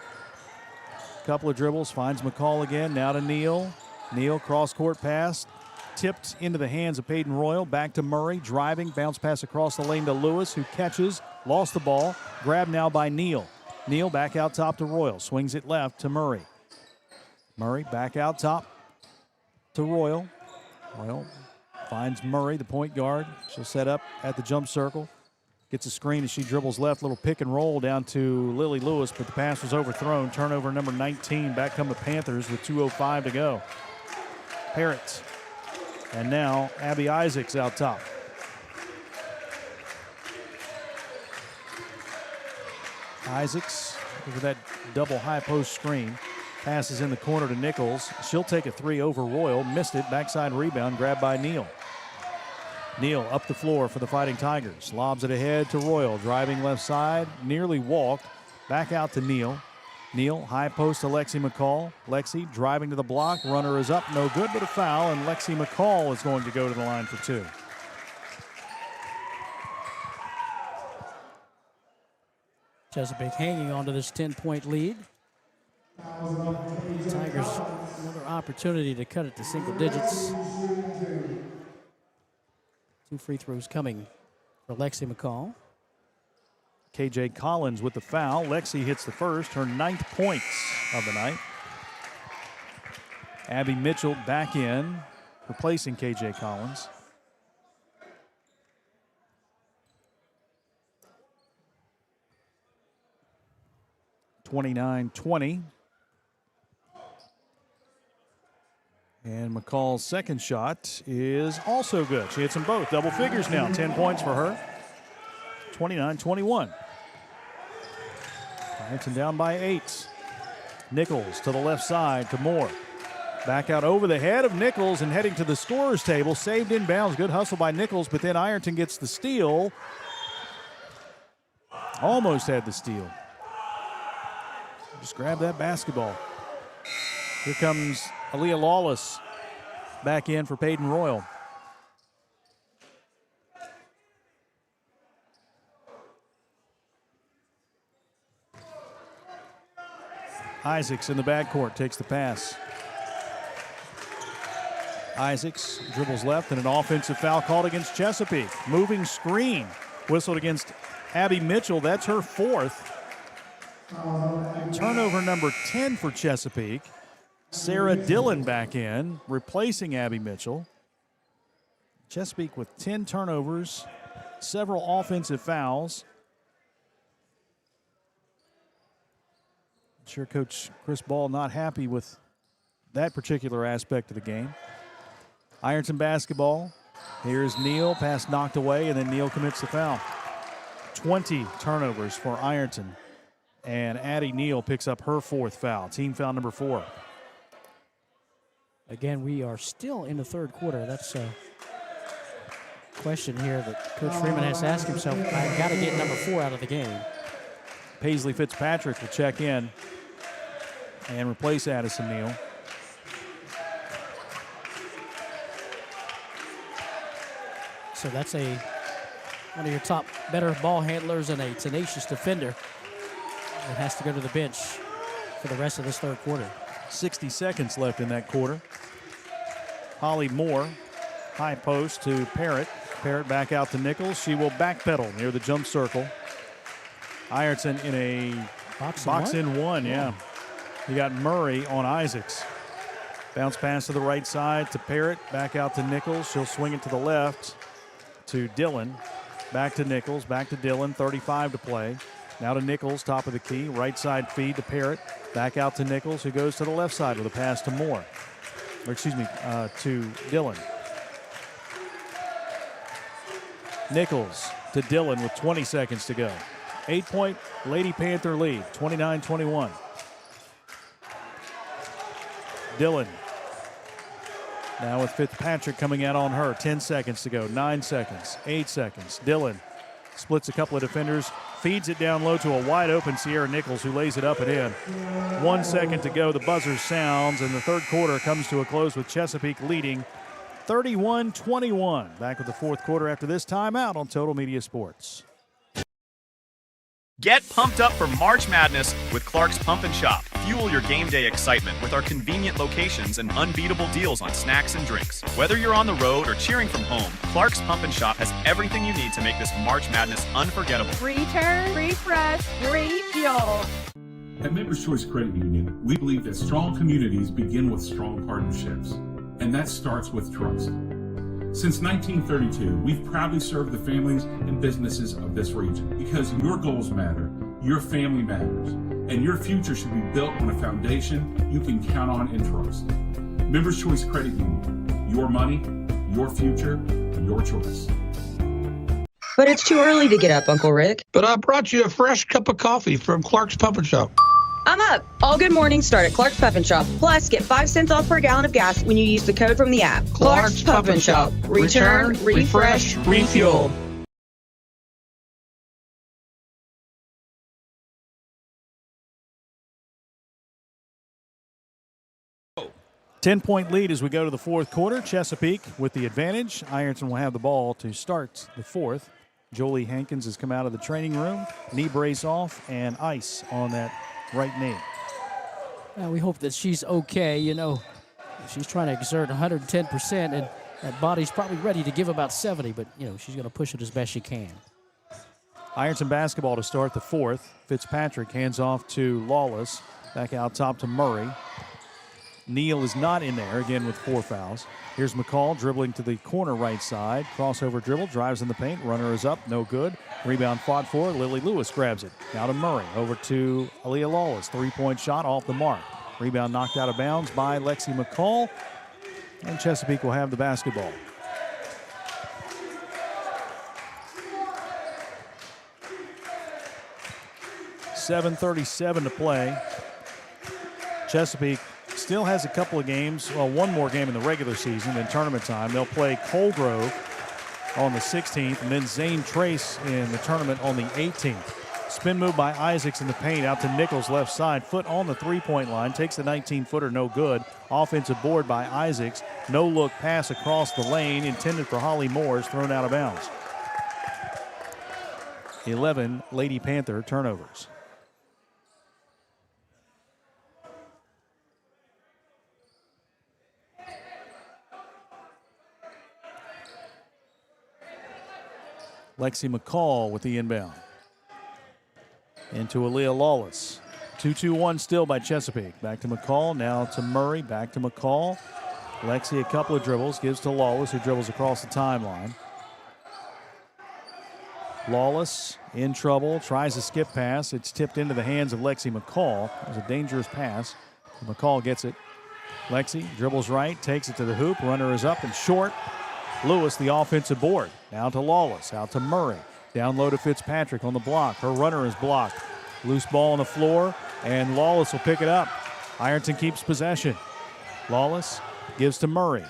Couple of dribbles, finds McCall again, now to Neal. Neal, cross-court pass, tipped into the hands of Peyton Royal. Back to Murray, driving, bounce pass across the lane to Lewis, who catches, lost the ball. Grabbed now by Neal. Neal back out top to Royal, swings it left to Murray. Murray back out top to Royal. Royal finds Murray, the point guard. She'll set up at the jump circle. Gets a screen as she dribbles left. Little pick and roll down to Lily Lewis, but the pass was overthrown. Turnover number 19. Back come the Panthers with 2:05 to go. Parrott. And now Abby Isaacs out top. Isaacs over that double high post screen. Passes in the corner to Nichols. She'll take a three over Royal. Missed it. Backside rebound. Grabbed by Neal. Neal up the floor for the Fighting Tigers. Lobs it ahead to Royal. Driving left side. Nearly walked. Back out to Neal. Neal, high post to Lexi McCall. Lexi driving to the block. Runner is up. No good, but a foul. And Lexi McCall is going to go to the line for two. Chesapeake hanging on to this 10-point lead. Tigers, another opportunity to cut it to single digits. Two free throws coming for Lexi McCall. KJ Collins with the foul. Lexi hits the first, her 9th points of the night. Abby Mitchell back in, replacing KJ Collins. (29-20). And McCall's second shot is also good. She hits them both. Double figures now. 10 points for her. 29-21. Ironton down by 8. Nichols to the left side to Moore. Back out over the head of Nichols and heading to the scorer's table. Saved inbounds. Good hustle by Nichols, but then Ironton gets the steal. Almost had the steal. Just grab that basketball. Here comes Aaliyah Lawless back in for Peyton Royal. Isaacs in the backcourt takes the pass. Isaacs dribbles left and an offensive foul called against Chesapeake. Moving screen whistled against Abby Mitchell. That's her 4th. Turnover number 10 for Chesapeake. Sarah Dillon back in, replacing Abby Mitchell. Chesapeake with 10 turnovers, several offensive fouls. I'm sure Coach Chris Ball not happy with that particular aspect of the game. Ironton basketball. Here's Neal, pass knocked away, and then Neal commits the foul. 20 turnovers for Ironton. And Addie Neal picks up her 4th foul, team foul number 4. Again, we are still in the third quarter. That's a question here that Coach Freeman has to ask himself. I've got to get number 4 out of the game. Paisley Fitzpatrick will check in and replace Addison Neal. So that's one of your top, better ball handlers and a tenacious defender that has to go to the bench for the rest of this third quarter. 60 seconds left in that quarter. Holly Moore, high post to Parrott. Parrott back out to Nichols. She will backpedal near the jump circle. Ironton in a box in one, yeah. You got Murray on Isaacs. Bounce pass to the right side to Parrott. Back out to Nichols. She'll swing it to the left to Dillon. Back to Nichols. Back to Dillon. 35 to play. Now to Nichols, top of the key. Right side feed to Parrott. Back out to Nichols, who goes to the left side with a pass to Moore. Or excuse me, to Dillon. Nichols to Dillon with 20 seconds to go. 8-point Lady Panther lead, 29-21. Dillon Now with Fitzpatrick coming out on her. 10 seconds to go. 9 seconds. 8 seconds. Dillon splits a couple of defenders. Feeds it down low to a wide-open Sierra Nichols, who lays it up and in. 1 second to go. The buzzer sounds, and the third quarter comes to a close with Chesapeake leading 31-21. Back with the fourth quarter after this timeout on Total Media Sports. Get pumped up for March Madness with Clark's Pump and Shop. Fuel your game day excitement with our convenient locations and unbeatable deals on snacks and drinks. Whether you're on the road or cheering from home, Clark's Pump and Shop has everything you need to make this March Madness unforgettable. Return, refresh, refuel. At Members Choice Credit Union, we believe that strong communities begin with strong partnerships, and that starts with trust. Since 1932, we've proudly served the families and businesses of this region because your goals matter, your family matters, and your future should be built on a foundation you can count on and trust. Members Choice Credit Union, your money, your future, your choice. But it's too early to get up, Uncle Rick. But I brought you a fresh cup of coffee from Clark's Pump and Shop. I'm up. All good mornings start at Clark's Pump and Shop. Plus, get 5 cents off per gallon of gas when you use the code from the app. Clark's Pump and Shop. Return, refresh, refuel. Ten-point lead as we go to the fourth quarter. Chesapeake with the advantage. Ironton will have the ball to start the fourth. Jolie Hankins has come out of the training room. Knee brace off and ice on that right knee. Well, we hope that she's okay. You know, she's trying to exert 110%, and that body's probably ready to give about 70, but, you know, she's going to push it as best she can. Ironton basketball to start the fourth. Fitzpatrick hands off to Lawless. Back out top to Murray. Neal is not in there, again with 4 fouls. Here's McCall dribbling to the corner right side. Crossover dribble, drives in the paint. Runner is up, no good. Rebound fought for. Lily Lewis grabs it. Now to Murray, over to Aaliyah Lawless. 3-point shot off the mark. Rebound knocked out of bounds by Lexi McCall. And Chesapeake will have the basketball. .37 to play. Chesapeake still has a couple of games, well, one more game in the regular season in tournament time. They'll play Colgrove on the 16th and then Zane Trace in the tournament on the 18th. Spin move by Isaacs in the paint out to Nichols left side. Foot on the three-point line. Takes the 19-footer, no good. Offensive board by Isaacs. No-look pass across the lane intended for Holly Moore is thrown out of bounds. 11 Lady Panther turnovers. Lexi McCall with the inbound. Into Aaliyah Lawless. 2-2-1 still by Chesapeake. Back to McCall, now to Murray, back to McCall. Lexi a couple of dribbles, gives to Lawless, who dribbles across the timeline. Lawless in trouble, tries a skip pass. It's tipped into the hands of Lexi McCall. It was a dangerous pass. McCall gets it. Lexi dribbles right, takes it to the hoop. Runner is up and short. Lewis, the offensive board. Now to Lawless, out to Murray. Down low to Fitzpatrick on the block. Her runner is blocked. Loose ball on the floor, and Lawless will pick it up. Ironton keeps possession. Lawless gives to Murray.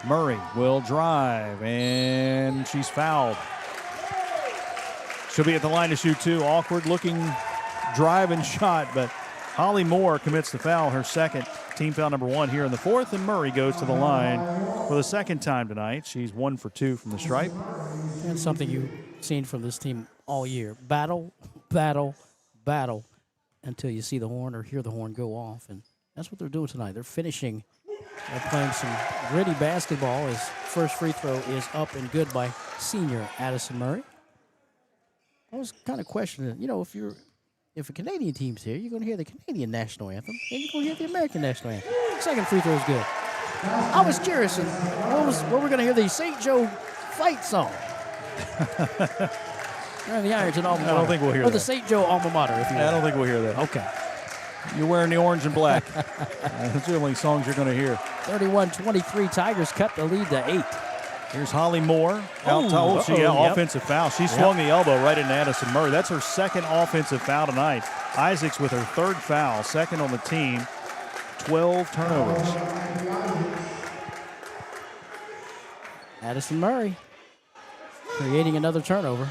Murray will drive, and she's fouled. She'll be at the line to shoot two. Awkward looking drive and shot, but Holly Moore commits the foul, her second. Team foul number 1 here in the fourth, and Murray goes to the line for the second time tonight. She's 1 for 2 from the stripe. And something you've seen from this team all year. Battle, battle, battle until you see the horn or hear the horn go off. And that's what they're doing tonight. They're finishing. They're playing some gritty basketball. His first free throw is up and good by senior Addison Murray. I was kind of questioning, you know, if a Canadian team's here, you're going to hear the Canadian national anthem, and you're going to hear the American national anthem. Second free throw is good. I was curious, and what we're going to hear the St. Joe fight song. Or the Ironton alma mater. I don't think we'll hear that. Or the St. Joe alma mater, if you will. I don't think we'll hear that. Okay. You're wearing the orange and black. That's the only songs you're going to hear. 31-23, Tigers cut the lead to 8. Here's Holly Moore. Offensive foul. She swung the elbow right into Addison Murray. That's her second offensive foul tonight. Isaacs with her third foul, second on the team. 12 turnovers. Addison Murray creating another turnover.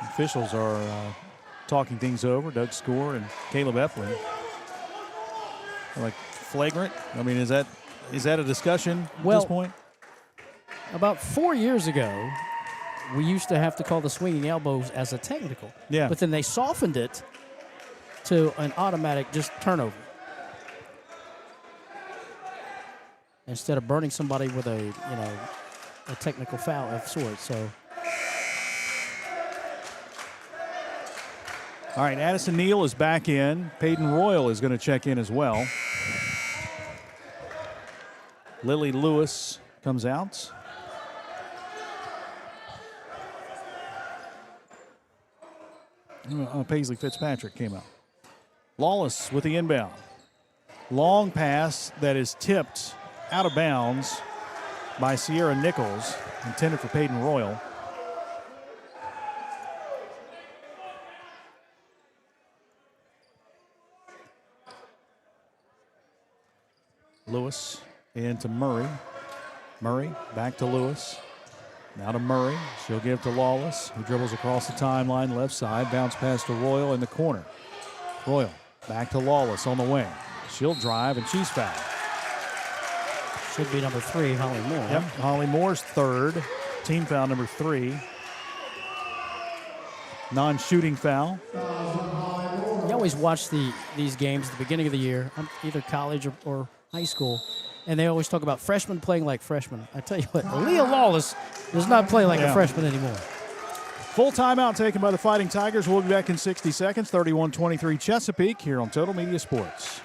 Officials are talking things over. Doug Score and Caleb Epling. Like flagrant? I mean, is that a discussion at this point? About 4 years ago, we used to have to call the swinging elbows as a technical. Yeah. But then they softened it to an automatic just turnover. Instead of burning somebody with a technical foul of sorts. So. All right, Addison Neal is back in. Peyton Royal is going to check in as well. Lily Lewis comes out. Paisley Fitzpatrick came out. Lawless with the inbound. Long pass that is tipped out of bounds by Sierra Nichols, intended for Peyton Royal. Lewis into Murray. Murray back to Lewis. Now to Murray. She'll give to Lawless, who dribbles across the timeline, left side. Bounce pass to Royal in the corner. Royal back to Lawless on the wing. She'll drive, and she's fouled. Should be number 3, Holly Moore. Yep, Holly Moore's third. Team foul number 3. Non-shooting foul. You always watch these games at the beginning of the year, either college or high school, and they always talk about freshmen playing like freshmen. I tell you what, Aaliyah Lawless does not play like a freshman anymore. Full timeout taken by the Fighting Tigers. We'll be back in 60 seconds. 31-23 Chesapeake here on Total Media Sports.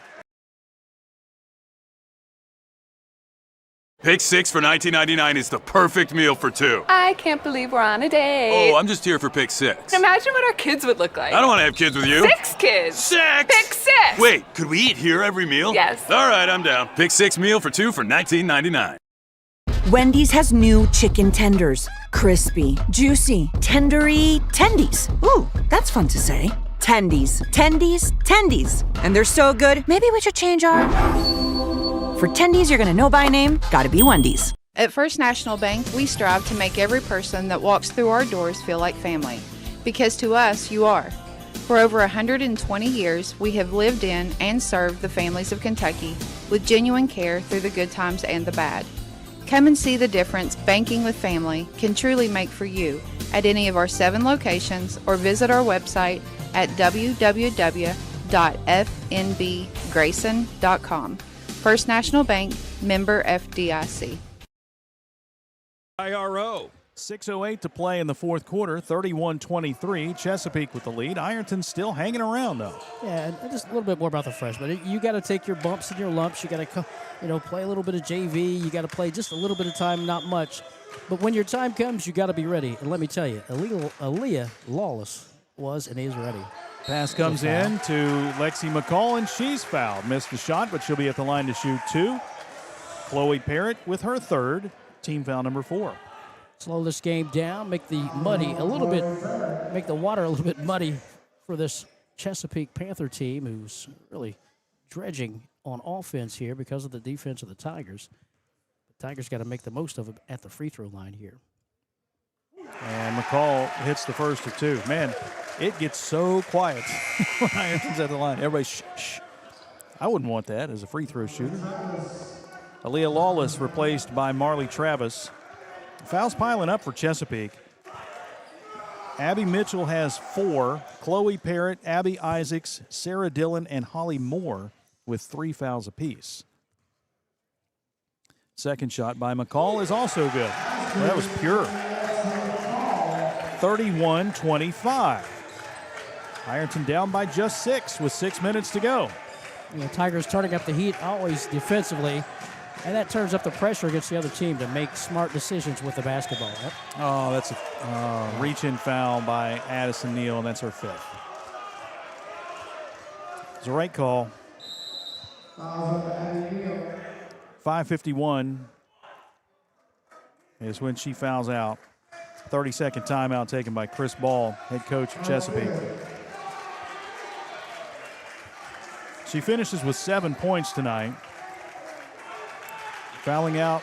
Pick 6 for $19.99 is the perfect meal for 2. I can't believe we're on a date. Oh, I'm just here for pick 6. Imagine what our kids would look like. I don't want to have kids with you. 6 kids. 6! Pick 6! Wait, could we eat here every meal? Yes. All right, I'm down. Pick 6 meal for 2 for $19.99. Wendy's has new chicken tenders. Crispy, juicy, tendery tendies. Ooh, that's fun to say. Tendies, tendies, tendies. And they're so good, maybe we should change our... For tendies you're gonna know by name, gotta be Wendy's. At First National Bank, we strive to make every person that walks through our doors feel like family. Because to us, you are. For over 120 years, we have lived in and served the families of Kentucky with genuine care through the good times and the bad. Come and see the difference banking with family can truly make for you at any of our 7 locations or visit our website at www.fnbgrayson.com. First National Bank, member FDIC. IRO. 6:08 to play in the fourth quarter. 31-23. Chesapeake with the lead. Ironton still hanging around, though. Yeah, and just a little bit more about the freshmen. You got to take your bumps and your lumps. You got to, play a little bit of JV. You got to play just a little bit of time, not much. But when your time comes, you got to be ready. And let me tell you, Aaliyah Lawless was and is ready. Pass comes in to Lexi McCall, and she's fouled. Missed the shot, but she'll be at the line to shoot 2. Chloe Parrott with her third. Team foul number 4. Slow this game down, make the water a little bit muddy for this Chesapeake Panther team, who's really dredging on offense here because of the defense of the Tigers. The Tigers got to make the most of it at the free throw line here. And McCall hits the first of 2. Man, it gets so quiet when Ironton's at the line. Everybody shh. I wouldn't want that as a free throw shooter. Aaliyah Lawless replaced by Marley Travis. Fouls piling up for Chesapeake. Abby Mitchell has 4. Chloe Parrott, Abby Isaacs, Sarah Dillon, and Holly Moore with 3 fouls apiece. Second shot by McCall is also good. Well, that was pure. 31-25. Ironton down by just 6 with 6 minutes to go. Tigers turning up the heat always defensively, and that turns up the pressure against the other team to make smart decisions with the basketball. Yep. Oh, that's a reach-in foul by Addison Neal, and that's her 5th. It's a right call. 5:51 is when she fouls out. 30-second timeout taken by Chris Ball, head coach of Chesapeake. She finishes with 7 points tonight. Fouling out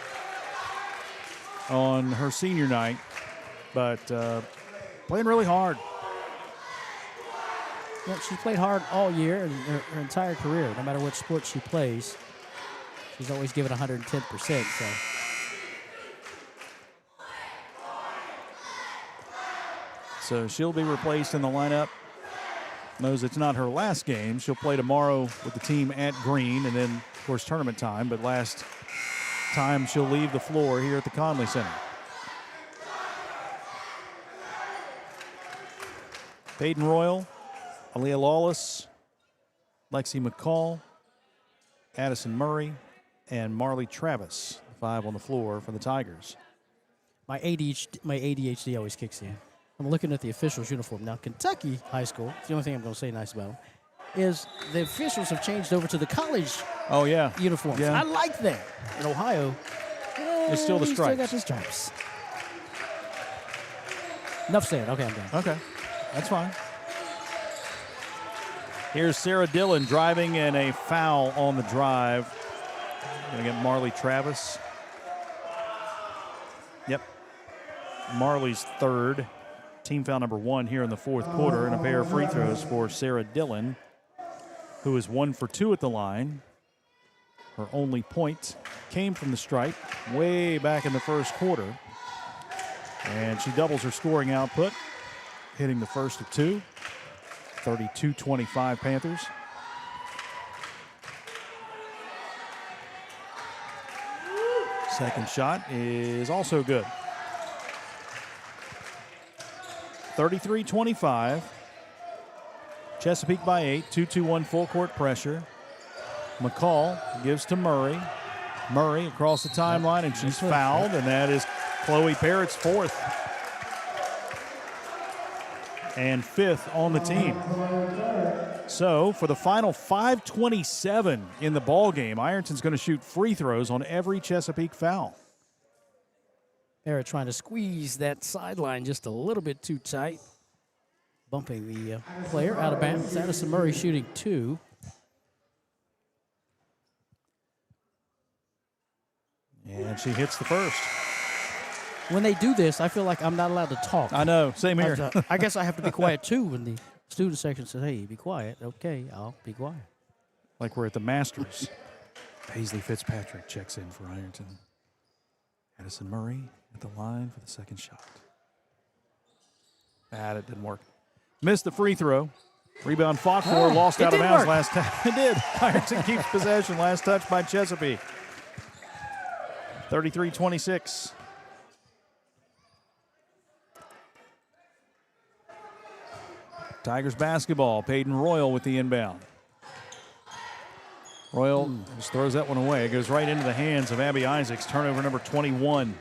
on her senior night, but playing really hard. Well, she's played hard all year and her entire career, no matter what sport she plays. She's always given 110%. So she'll be replaced in the lineup. Knows it's not her last game. She'll play tomorrow with the team at Green, and then, of course, tournament time. But last time she'll leave the floor here at the Conley Center. Peyton Royal, Aaliyah Lawless, Lexi McCall, Addison Murray, and Marley Travis, 5 on the floor for the Tigers. My ADHD always kicks in. I'm looking at the officials' uniform. Now, Kentucky High School, the only thing I'm going to say nice about them, is the officials have changed over to the college uniforms. Yeah. I like that. In Ohio, it's still the you stripes. Still got the stripes. Enough said. Okay, I'm done. Okay, that's fine. Here's Sarah Dillon driving and a foul on the drive. Going to get Marley Travis. Yep. Marley's third. Team foul number 1 here in the fourth quarter, and a pair of free throws for Sarah Dillon, who is 1 for 2 at the line. Her only point came from the stripe way back in the first quarter. And she doubles her scoring output, hitting the first of 2. 32-25 Panthers. Second shot is also good. 33-25. Chesapeake by 8. 2-2-1 full court pressure. McCall gives to Murray. Murray across the timeline, and she's fouled, and that is Chloe Parrott's 4th. And 5th on the team. So for the final 5:27 in the ball game, Ironton's going to shoot free throws on every Chesapeake foul. Parrott trying to squeeze that sideline just a little bit too tight, bumping the player out of bounds. Addison Murray shooting 2. And she hits the first. When they do this, I feel like I'm not allowed to talk. I know, same here. I guess I have to be quiet too when the student section says, hey, be quiet. Okay, I'll be quiet. Like we're at the Masters. Paisley Fitzpatrick checks in for Ironton. Addison Murray at the line for the second shot. It didn't work. Missed the free throw. Rebound fought for, lost out of bounds last time. It did. Ironton keeps possession. Last touch by Chesapeake. 33-26. Tigers basketball. Peyton Royal with the inbound. Royal just throws that one away. It goes right into the hands of Abby Isaacs. Turnover number 21.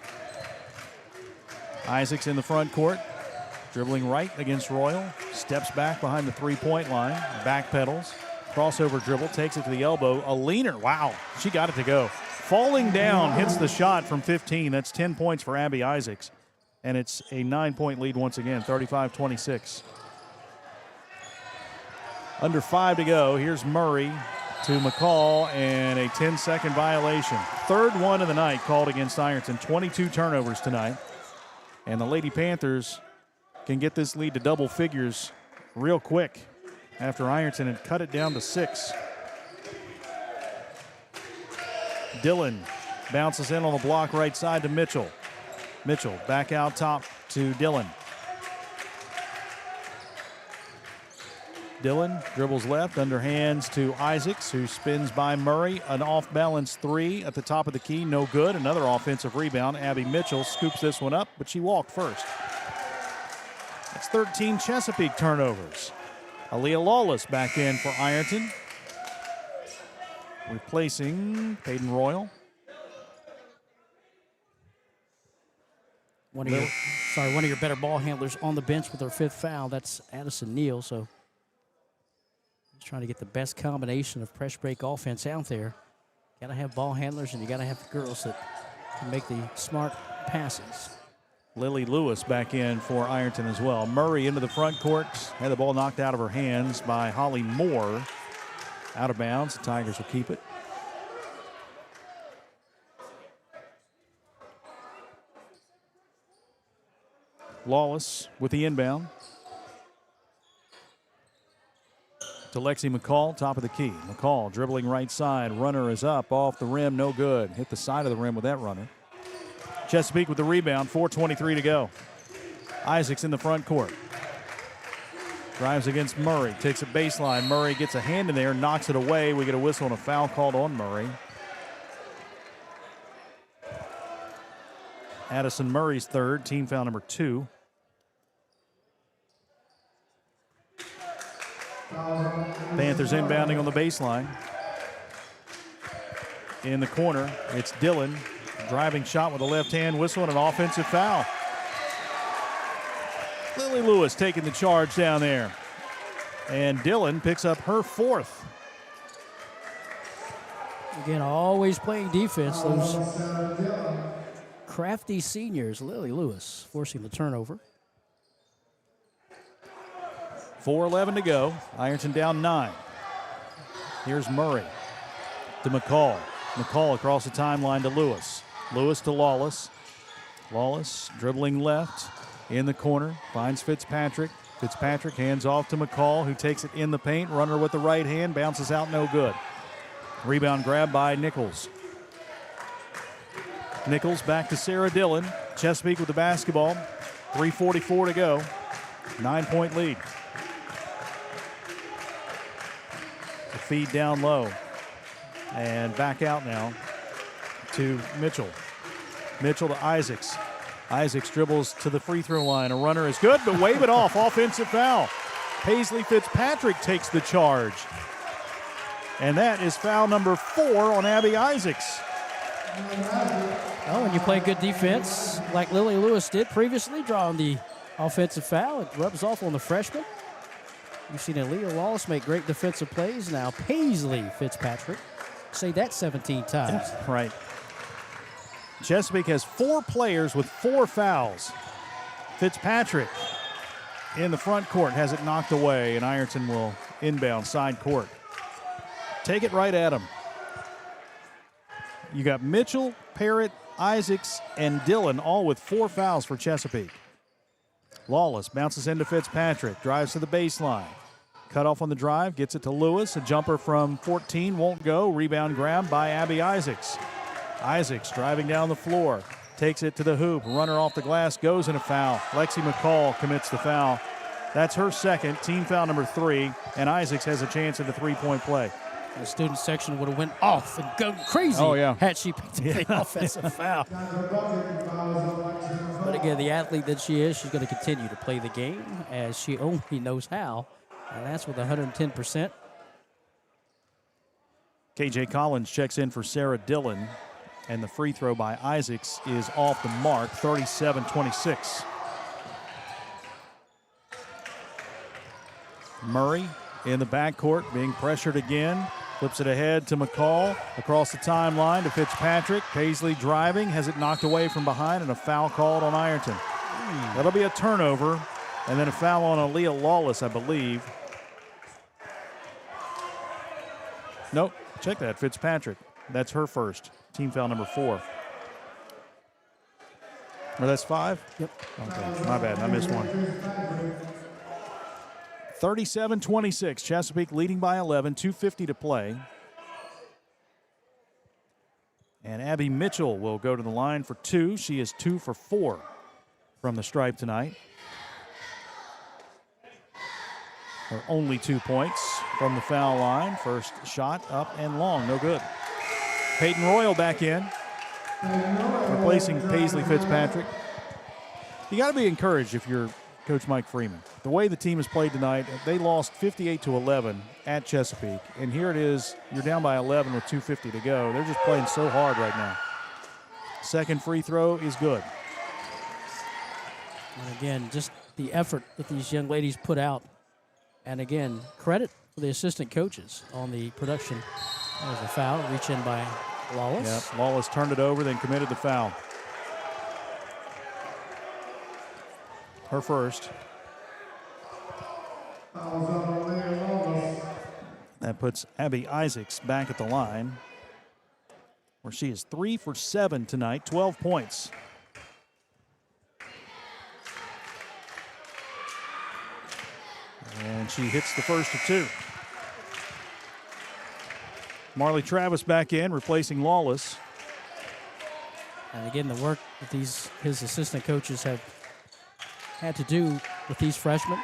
Isaacs in the front court. Dribbling right against Royal. Steps back behind the three-point line. Back pedals. Crossover dribble. Takes it to the elbow. A leaner. Wow. She got it to go. Falling down. Hits the shot from 15. That's 10 points for Abby Isaacs. And it's a 9-point lead once again. 35-26. Under 5 to go. Here's Murray to McCall, and a 10-second violation. Third one of the night called against Ironton. 22 turnovers tonight. And the Lady Panthers can get this lead to double figures real quick after Ironton had cut it down to 6. Dillon bounces in on the block right side to Mitchell. Mitchell back out top to Dillon. Dillon dribbles left, underhands to Isaacs, who spins by Murray. An off-balance 3 at the top of the key, no good. Another offensive rebound. Abby Mitchell scoops this one up, but she walked first. That's 13 Chesapeake turnovers. Aaliyah Lawless back in for Ironton, replacing Peyton Royal. One of your better ball handlers on the bench with her 5th foul. That's Addison Neal. So just trying to get the best combination of press break offense out there. Got to have ball handlers, and you got to have girls that can make the smart passes. Lily Lewis back in for Ironton as well. Murray into the front court. Had the ball knocked out of her hands by Holly Moore. Out of bounds. The Tigers will keep it. Lawless with the inbound. To Lexi McCall, top of the key. McCall dribbling right side. Runner is up, off the rim, no good. Hit the side of the rim with that runner. Chesapeake with the rebound, 4:23 to go. Isaacs in the front court. Drives against Murray, takes a baseline. Murray gets a hand in there, knocks it away. We get a whistle and a foul called on Murray. Addison Murray's third, team foul number 2. Panthers inbounding on the baseline. In the corner, it's Dillon. Driving shot with a left hand, whistle and an offensive foul. Lily Lewis taking the charge down there. And Dillon picks up her 4th. Again, always playing defense. Those crafty seniors, Lily Lewis forcing the turnover. 4:11 to go. Ironton down 9. Here's Murray to McCall. McCall across the timeline to Lewis. Lewis to Lawless. Lawless dribbling left in the corner. Finds Fitzpatrick. Fitzpatrick hands off to McCall, who takes it in the paint. Runner with the right hand. Bounces out, no good. Rebound grab by Nichols. Nichols back to Sarah Dillon. Chesapeake with the basketball. 3:44 to go. 9-point lead. The feed down low. And back out now to Mitchell. Mitchell to Isaacs. Isaacs dribbles to the free throw line. A runner is good, but wave it off. Offensive foul. Paisley Fitzpatrick takes the charge. And that is foul number 4 on Abby Isaacs. Well, when you play good defense, like Lily Lewis did previously, drawing the offensive foul, it rubs off on the freshman. You've seen Aaliyah Lawless make great defensive plays. Now Paisley Fitzpatrick. Say that 17 times. Yeah, right. Chesapeake has 4 players with 4 fouls. Fitzpatrick in the front court has it knocked away, and Ironton will inbound side court. Take it right at him. You got Mitchell, Parrott, Isaacs, and Dillon all with 4 fouls for Chesapeake. Lawless bounces into Fitzpatrick, drives to the baseline. Cut off on the drive, gets it to Lewis. A jumper from 14 won't go. Rebound grab by Abby Isaacs. Isaacs driving down the floor, takes it to the hoop. Runner off the glass, goes in a foul. Lexi McCall commits the foul. That's her second, team foul number 3, and Isaacs has a chance at the 3-point play. The student section would have went off and gone crazy had she picked up the offensive foul. But again, the athlete that she is, she's going to continue to play the game as she only knows how, and that's with 110%. KJ Collins checks in for Sarah Dillon, and the free throw by Isaacs is off the mark, 37-26. Murray in the backcourt, being pressured again. Flips it ahead to McCall. Across the timeline to Fitzpatrick. Paisley driving, has it knocked away from behind, and a foul called on Ironton. That'll be a turnover, and then a foul on Aaliyah Lawless, I believe. Nope, check that, Fitzpatrick. That's her first. Team foul number 4. Or that's 5? Yep. Okay, my bad, I missed one. 37-26, Chesapeake leading by 11, 2:50 to play. And Abby Mitchell will go to the line for 2. She is 2 for 4 from the stripe tonight. Her only 2 points from the foul line. First shot up and long, no good. Peyton Royal back in, replacing Paisley Fitzpatrick. You got to be encouraged if you're Coach Mike Freeman. The way the team has played tonight, they lost 58-11 at Chesapeake, and here it is, you're down by 11 with 2:50 to go. They're just playing so hard right now. Second free throw is good. And again, just the effort that these young ladies put out. And again, credit for the assistant coaches on the production. There's a foul, reach in by Lawless. Yep, Lawless turned it over, then committed the foul. her first. That puts Abby Isaacs back at the line, where she is 3 for 7 tonight, 12 points. And she hits the first of 2. Marley Travis back in, replacing Lawless. And again, the work that his assistant coaches have had to do with these freshmen.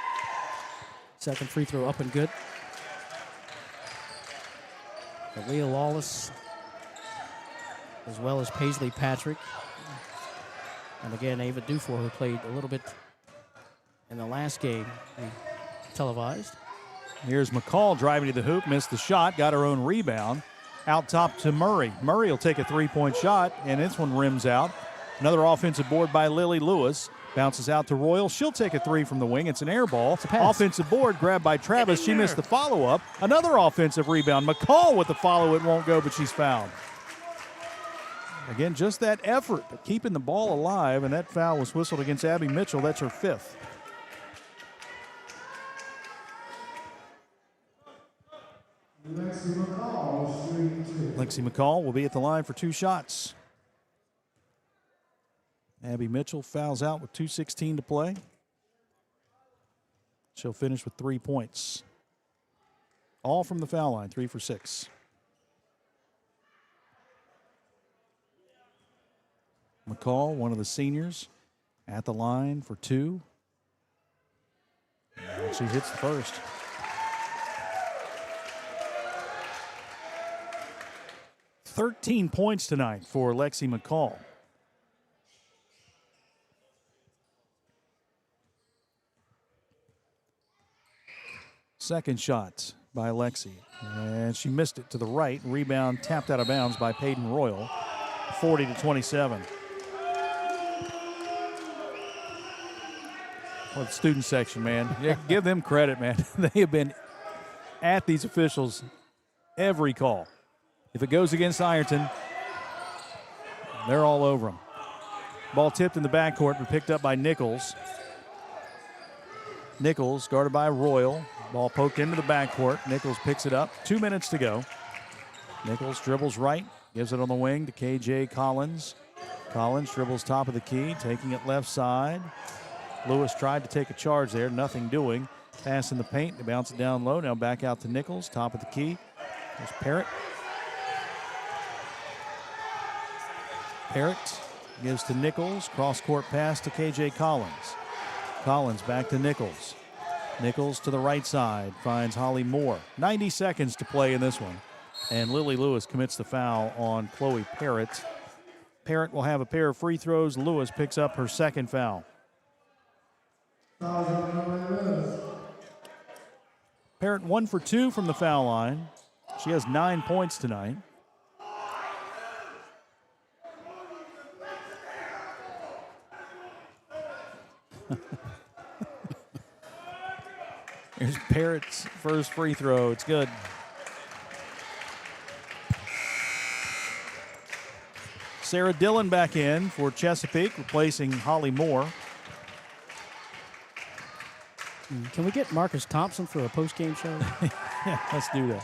Second free throw up and good. Leah Lawless, as well as Paisley Patrick. And again, Ava Dufour, who played a little bit in the last game, televised. Here's McCall driving to the hoop, missed the shot, got her own rebound. Out top to Murray. Murray will take a three-point shot, and this one rims out. Another offensive board by Lily Lewis. Bounces out to Royal. She'll take a three from the wing. It's an air ball. Offensive board grabbed by Travis. She missed the follow-up. Another offensive rebound. McCall with the follow. It won't go, but she's fouled. Again, just that effort of keeping the ball alive, and that foul was whistled against Abby Mitchell. That's her 5th. Lexi McCall will be at the line for 2 shots. Abby Mitchell fouls out with 2:16 to play. She'll finish with 3 points. All from the foul line, 3 for 6. McCall, one of the seniors, at the line for 2. And she hits the first. $13 points tonight for Lexi McCall. Second shot by Lexi, and she missed it to the right. Rebound tapped out of bounds by Peyton Royal, 40-27. Well, the student section, man, yeah, give them credit, man. They have been at these officials every call. If it goes against Ironton, they're all over them. Ball tipped in the backcourt and picked up by Nichols. Nichols guarded by Royal. Ball poked into the backcourt. Nichols picks it up. 2 minutes to go. Nichols dribbles right, gives it on the wing to KJ Collins. Collins dribbles top of the key, taking it left side. Lewis tried to take a charge there, nothing doing. Pass in the paint, they bounce it down low. Now back out to Nichols, top of the key. There's Parrott. Parrott gives to Nichols. Cross-court pass to KJ Collins. Collins back to Nichols. Nichols to the right side, finds Holly Moore. 90 seconds to play in this one. And Lily Lewis commits the foul on Chloe Parrott. Parrott will have a pair of free throws. Lewis picks up her second foul. Parrott 1 for 2 from the foul line. She has 9 points tonight. Here's Parrott's first free throw. It's good. Sarah Dillon back in for Chesapeake, replacing Holly Moore. Can we get Marcus Thompson for a post-game show? Yeah, let's do that.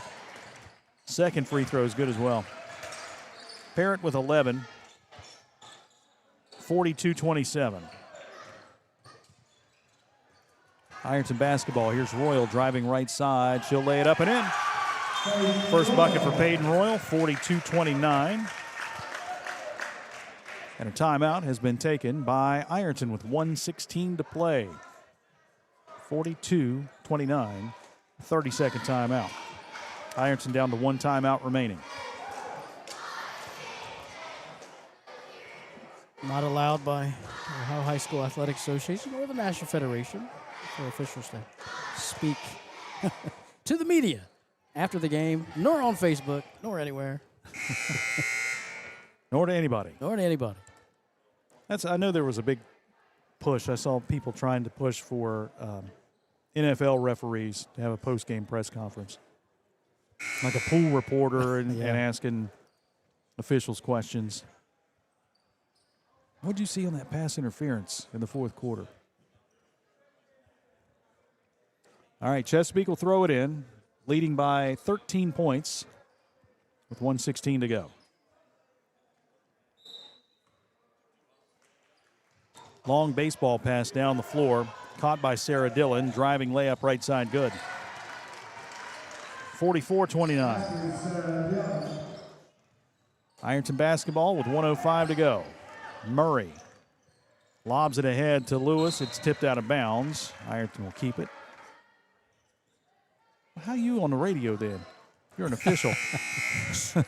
Second free throw is good as well. Parrott with 11. 42-27. Ironton basketball. Here's Royal driving right side. She'll lay it up and in. First bucket for Peyton Royal, 42-29. And a timeout has been taken by Ironton with 1:16 to play. 42-29, 30-second timeout. Ironton down to 1 timeout remaining. Not allowed by the Ohio High School Athletic Association or the National Federation for officials to speak to the media after the game, nor on Facebook, nor anywhere. Nor to anybody. Nor to anybody. I know there was a big push. I saw people trying to push for NFL referees to have a post-game press conference. Like a pool reporter and asking officials questions. What did you see on that pass interference in the fourth quarter? All right, Chesapeake will throw it in, leading by 13 points with 1:16 to go. Long baseball pass down the floor, caught by Sarah Dillon, driving layup right side, good. 44-29. Ironton basketball with 1:05 to go. Murray lobs it ahead to Lewis. It's tipped out of bounds. Ironton will keep it. How are you on the radio then? You're an official.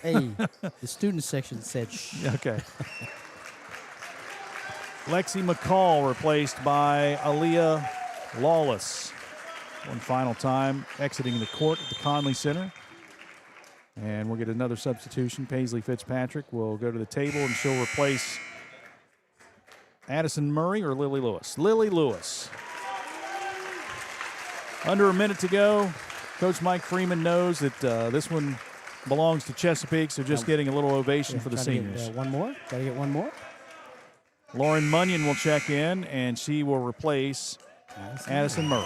Hey, the student section said shh. Okay. Lexi McCall replaced by Aaliyah Lawless. One final time exiting the court at the Conley Center. And we'll get another substitution. Paisley Fitzpatrick will go to the table, and she'll replace Addison Murray or Lily Lewis. Lily Lewis. Under a minute to go. Coach Mike Freeman knows that this one belongs to Chesapeake, so just getting a little ovation for the seniors. One more. Got to get one more. Lauren Munyon will check in, and she will replace Addison Murray.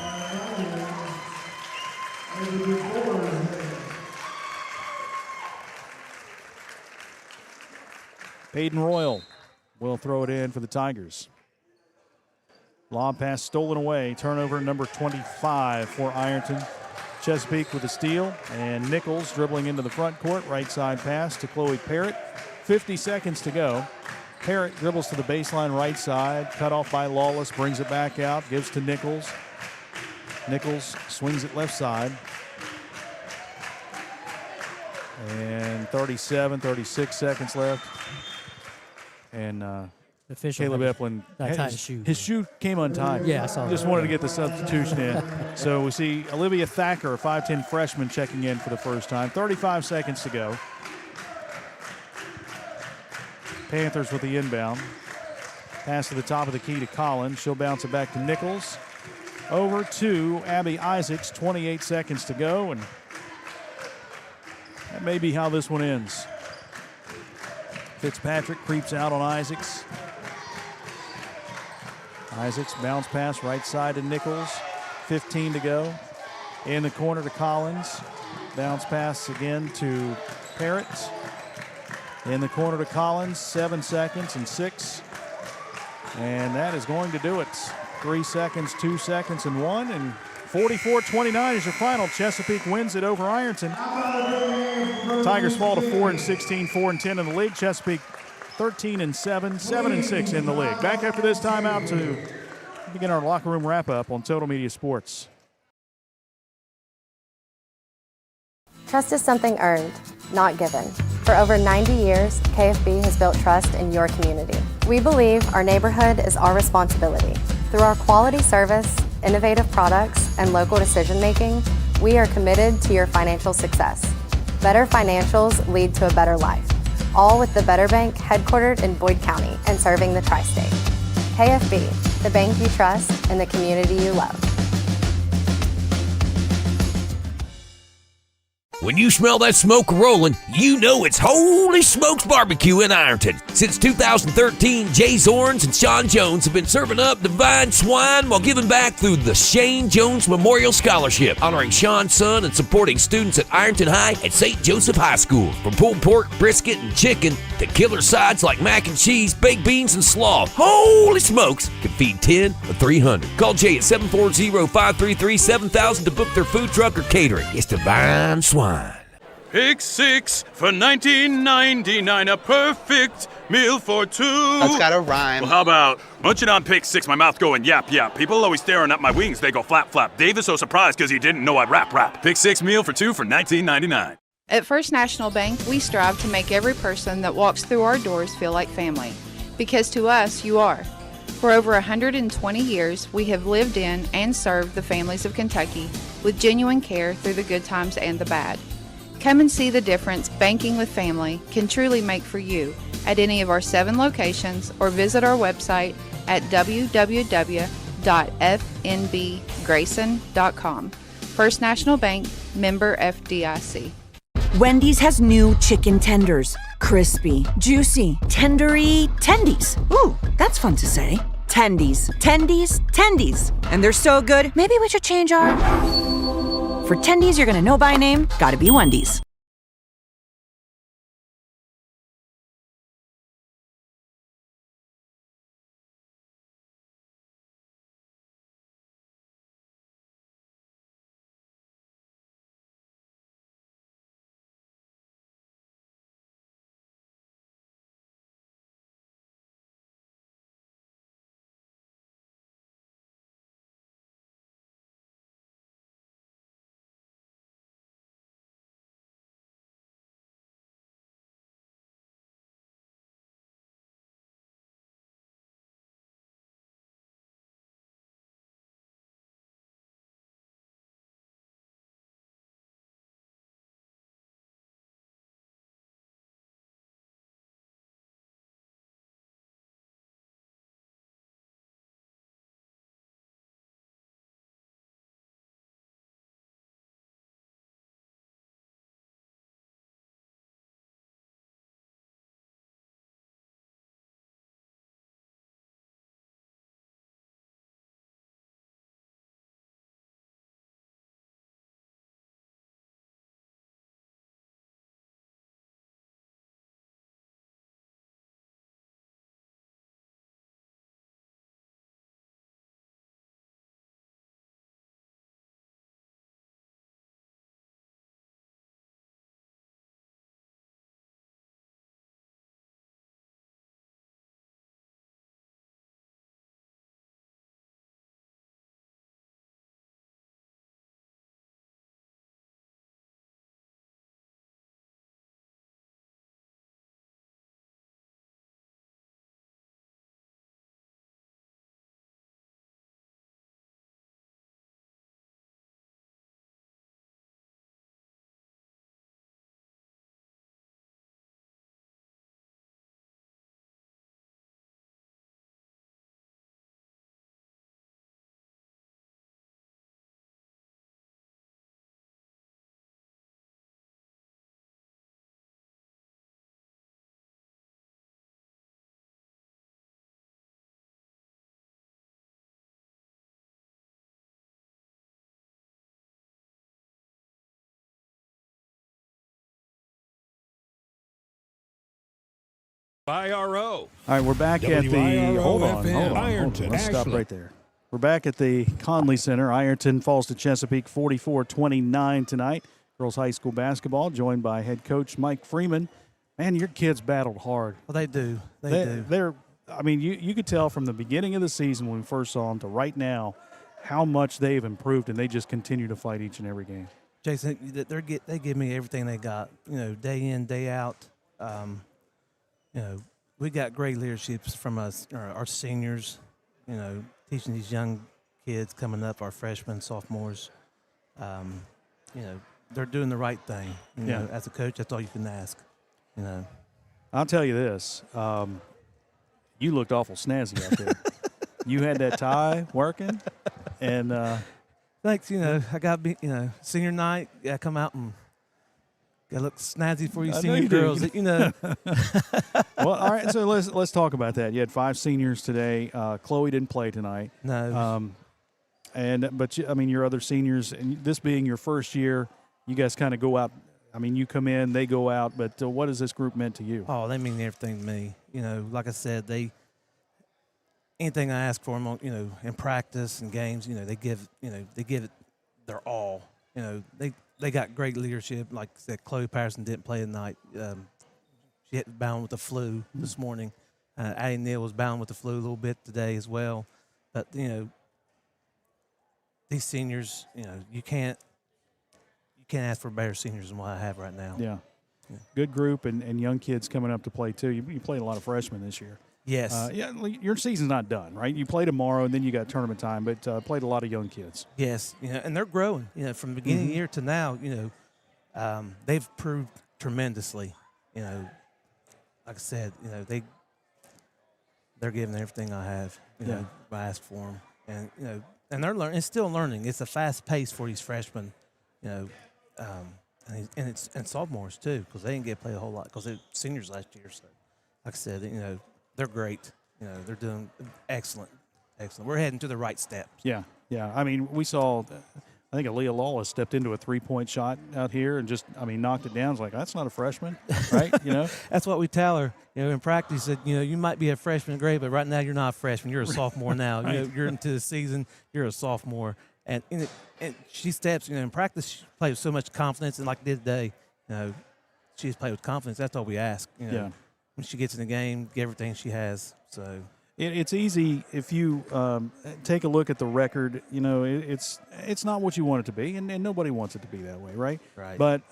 Peyton Royal will throw it in for the Tigers. Lob pass stolen away. Turnover number 25 for Ironton. Chesapeake with a steal, and Nichols dribbling into the front court. Right side pass to Chloe Parrott. 50 seconds to go. Parrott dribbles to the baseline right side. Cut off by Lawless. Brings it back out. Gives to Nichols. Nichols swings it left side. And 36 seconds left. And Caleb Eplin, his shoe came untied. Yeah, I saw that. Just wanted to get the substitution in. So we see Olivia Thacker, a 5'10 freshman, checking in for the first time. 35 seconds to go. Panthers with the inbound. Pass to the top of the key to Collins. She'll bounce it back to Nichols. Over to Abby Isaacs. 28 seconds to go, and that may be how this one ends. Fitzpatrick creeps out on Isaacs. Isaacs bounce pass right side to Nichols. 15 to go. In the corner to Collins. Bounce pass again to Parrott. In the corner to Collins. 7 seconds and 6. And that is going to do it. 3 seconds, 2 seconds, and 1. And 44-29 is your final. Chesapeake wins it over Ironton. Tigers fall to 4-16, 4-10 in the league. Chesapeake 13-7, 7-6 in the league. Back after this timeout to begin our locker room wrap-up on Total Media Sports. Trust is something earned, not given. For over 90 years, KFB has built trust in your community. We believe our neighborhood is our responsibility. Through our quality service, innovative products, and local decision-making, we are committed to your financial success. Better financials lead to a better life. All with the Better Bank headquartered in Boyd County and serving the tri-state. KFB, the bank you trust and the community you love. When you smell that smoke rolling, you know it's Holy Smokes Barbecue in Ironton. Since 2013, Jay Zorns and Sean Jones have been serving up divine swine while giving back through the Shane Jones Memorial Scholarship, honoring Sean's son and supporting students at Ironton High and St. Joseph High School. From pulled pork, brisket, and chicken to killer sides like mac and cheese, baked beans, and slaw, Holy Smokes can feed 10 or 300. Call Jay at 740-533-7000 to book their food truck or catering. It's divine swine. Pick 6 for $19.99, a perfect meal for two. That's gotta rhyme. Well, how about munching on Pick 6, my mouth going yap, yap. People always staring at my wings, they go flap, flap. Dave is so surprised because he didn't know I'd rap, rap. Pick 6 meal for two for $19.99. At First National Bank, we strive to make every person that walks through our doors feel like family. Because to us, you are. For over 120 years, we have lived in and served the families of Kentucky with genuine care through the good times and the bad. Come and see the difference banking with family can truly make for you at any of our 7 locations or visit our website at www.fnbgrayson.com. First National Bank, member FDIC. Wendy's has new chicken tenders. Crispy, juicy, tendery tendies. Ooh, that's fun to say. Tendies, tendies, tendies. And they're so good, maybe we should change our... For tendies you're gonna know by name, gotta be Wendy's. IRO. All right, we're back at the hold on. Ironton. Let's stop right there. We're back at the Conley Center. Ironton falls to Chesapeake 44-29 tonight. Girls high school basketball, joined by head coach Mike Freeman. Man, your kids battled hard. Well, they do. They do. They're. I mean, you could tell from the beginning of the season when we first saw them to right now how much they've improved, and they just continue to fight each and every game. Jason, they give me everything they got. You know, day in, day out. You know, we got great leadership from us, our seniors, you know, teaching these young kids coming up, our freshmen, sophomores. You know, they're doing the right thing. You know, as a coach, that's all you can ask, you know. I'll tell you this. You looked awful snazzy out there. You had that tie working, and thanks. You know, I got senior night. I come out and got to look snazzy for you senior girls. You know. Well, all right. So let's talk about that. You had 5 seniors today. Chloe didn't play tonight. No. But I mean, your other seniors, and this being your first year, you guys kind of go out. I mean, you come in, they go out. But what has this group meant to you? Oh, they mean everything to me. You know, like I said, anything I ask for them, you know, in practice and games, you know, they give it their all. You know, they got great leadership. Like I said, Chloe Patterson didn't play tonight. She had bound with the flu this morning. Addie Neal was bound with the flu a little bit today as well. But, you know, these seniors, you know, you can't ask for better seniors than what I have right now. Yeah. Good group and young kids coming up to play, too. You played a lot of freshmen this year. Yes. Your season's not done, right? You play tomorrow, and then you got tournament time, but played a lot of young kids. Yes, you know, and they're growing. You know, from the beginning of the year to now, you know, they've proved tremendously. You know, like I said, you know, they're giving everything I have. You know, I ask for them, and you know, and they're learning. It's still learning. It's a fast pace for these freshmen. You know, and sophomores too, because they didn't get to play a whole lot because they're seniors last year. So, like I said, you know, they're great. You know, they're doing excellent excellent. We're heading to the right steps. Yeah, yeah. I mean, we saw, I think Aaliyah Lawless stepped into a 3-point shot out here and just, knocked it down. It's like, that's not a freshman, right? That's what we tell her. In practice, that you might be a freshman grade, but right now you're not a freshman. You're a sophomore now. Right. You're into the season. You're a sophomore, and she steps. In practice, she plays with so much confidence, and like today, she's played with confidence. That's all we ask. Yeah. When she gets in the game, get everything she has. So. It's easy if you take a look at the record. It's not what you want it to be, and nobody wants it to be that way, right? Right. But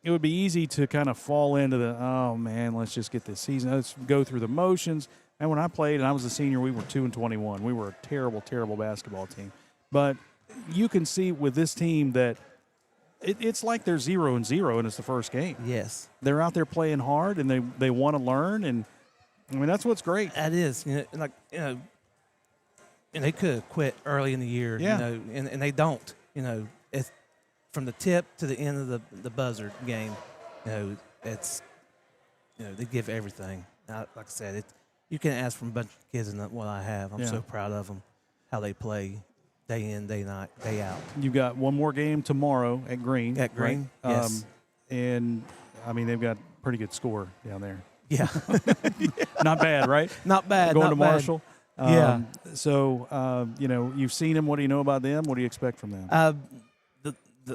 it would be easy to kind of fall into the, oh man, let's just get this season. Let's go through the motions. And when I played and I was a senior, we were 2-21. We were a terrible, terrible basketball team. But you can see with this team that it's like they're 0-0, and it's the first game. Yes. They're out there playing hard, and they want to learn, and that's what's great. That is, and they could have quit early in the year, and they don't. It's from the tip to the end of the buzzer game. It's they give everything. Now, like I said, you can't ask from a bunch of kids and what I have. I'm so proud of them, how they play day in, day out. You've got one more game tomorrow at Green. At Green, right? yes. And they've got a pretty good score down there. Yeah. Not bad, right? Not bad. Going not to bad. Marshall. Yeah. So, you've seen them. What do you know about them? What do you expect from them?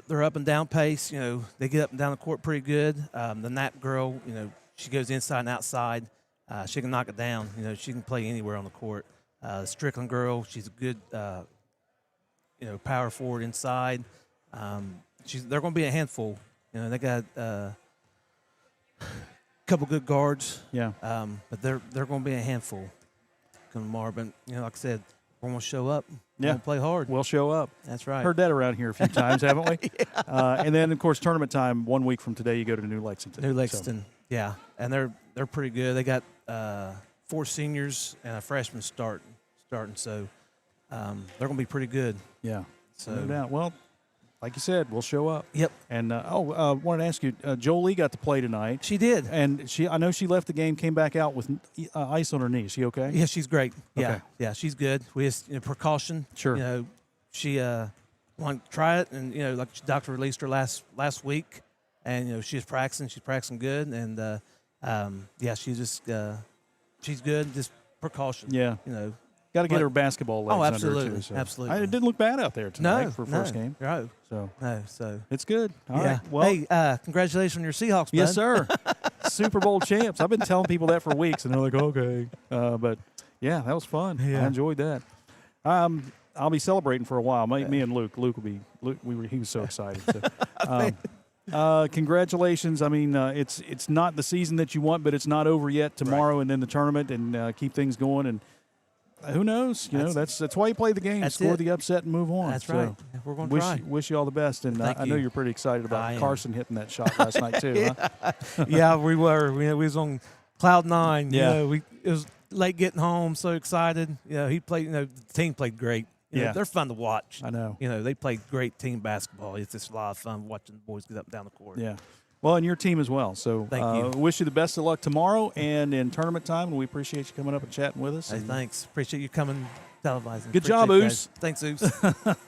They're up and down pace. They get up and down the court pretty good. The Knapp girl, she goes inside and outside. She can knock it down. She can play anywhere on the court. Strickland girl, she's a good, power forward inside. They're going to be a handful. They got couple good guards. Yeah. But they're going to be a handful tomorrow. But like I said, we're going to show up. We're going to play hard. We'll show up. That's right. Heard that around here a few times, haven't we? Yeah. And then, of course, tournament time. 1 week from today, you go to New Lexington. New Lexington. Yeah, and they're pretty good. They got 4 seniors and a freshman starting. So they're going to be pretty good. Yeah. So no doubt. Well, like you said, we'll show up. Yep. And wanted to ask you, Jolie got to play tonight. She did. And I know she left the game, came back out with ice on her knee. Is she okay? Yeah, she's great. Yeah, Okay. yeah, she's good. We just precaution. Sure. She wanted to try it, and like the doctor released her last week, and she was practicing. She's practicing good, and she's good. Just precaution. Yeah. Got to get her basketball legs absolutely, under her, too. So. absolutely. It didn't look bad out there tonight for no, first game. Right. So it's good. All right. Well, hey, congratulations on your Seahawks, bud. yes, sir. Super Bowl champs. I've been telling people that for weeks, and they're like, okay. But, yeah, that was fun. Yeah. I enjoyed that. I'll be celebrating for a while. Me and Luke. Luke will be. He was so excited. So. Congratulations. It's not the season that you want, but it's not over yet. Tomorrow and then the tournament, and keep things going. And who knows? That's why you play the game. Score the upset and move on. That's right. We're going to try. Wish you all the best. And I know you're pretty excited about Carson hitting that shot last night too. Huh? Yeah, we were. We was on cloud 9. Yeah. It was late getting home. So excited. He played. The team played great. They're fun to watch. I know. They played great team basketball. It's just a lot of fun watching the boys get up and down the court. Yeah. Well, and your team as well. So thank you. Wish you the best of luck tomorrow and in tournament time. And we appreciate you coming up and chatting with us. Hey, thanks. Appreciate you coming televising. Good job, Oos. Thanks, Oos.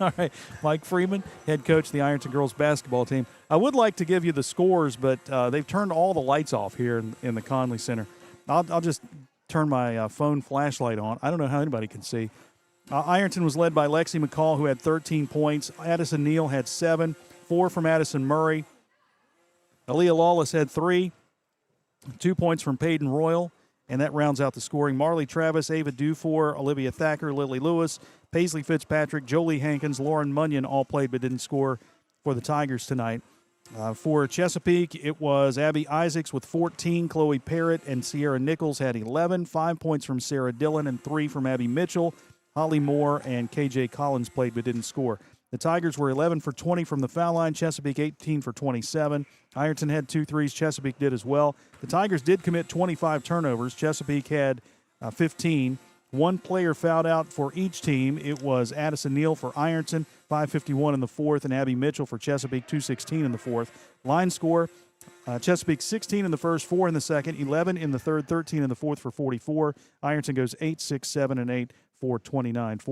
All right. Mike Freeman, head coach of the Ironton girls basketball team. I would like to give you the scores, but they've turned all the lights off here in the Conley Center. I'll just turn my phone flashlight on. I don't know how anybody can see. Ironton was led by Lexi McCall, who had 13 points. Addison Neal had 7, 4 from Addison Murray. Aaliyah Lawless had 3, 2 points from Peyton Royal, and that rounds out the scoring. Marley Travis, Ava Dufour, Olivia Thacker, Lily Lewis, Paisley Fitzpatrick, Jolie Hankins, Lauren Munyon all played but didn't score for the Tigers tonight. For Chesapeake, it was Abby Isaacs with 14, Chloe Parrott and Sierra Nichols had 11, 5 points from Sarah Dillon and 3 from Abby Mitchell. Holly Moore and KJ Collins played but didn't score. The Tigers were 11 for 20 from the foul line. Chesapeake 18 for 27. Ironton had 2 threes. Chesapeake did as well. The Tigers did commit 25 turnovers. Chesapeake had 15. One player fouled out for each team. It was Addison Neal for Ironton, 5:51 in the fourth, and Abby Mitchell for Chesapeake, 2:16 in the fourth. Line score, Chesapeake 16 in the first, 4 in the second, 11 in the third, 13 in the fourth for 44. Ironton goes 8, 6, 7, and 8 44-29.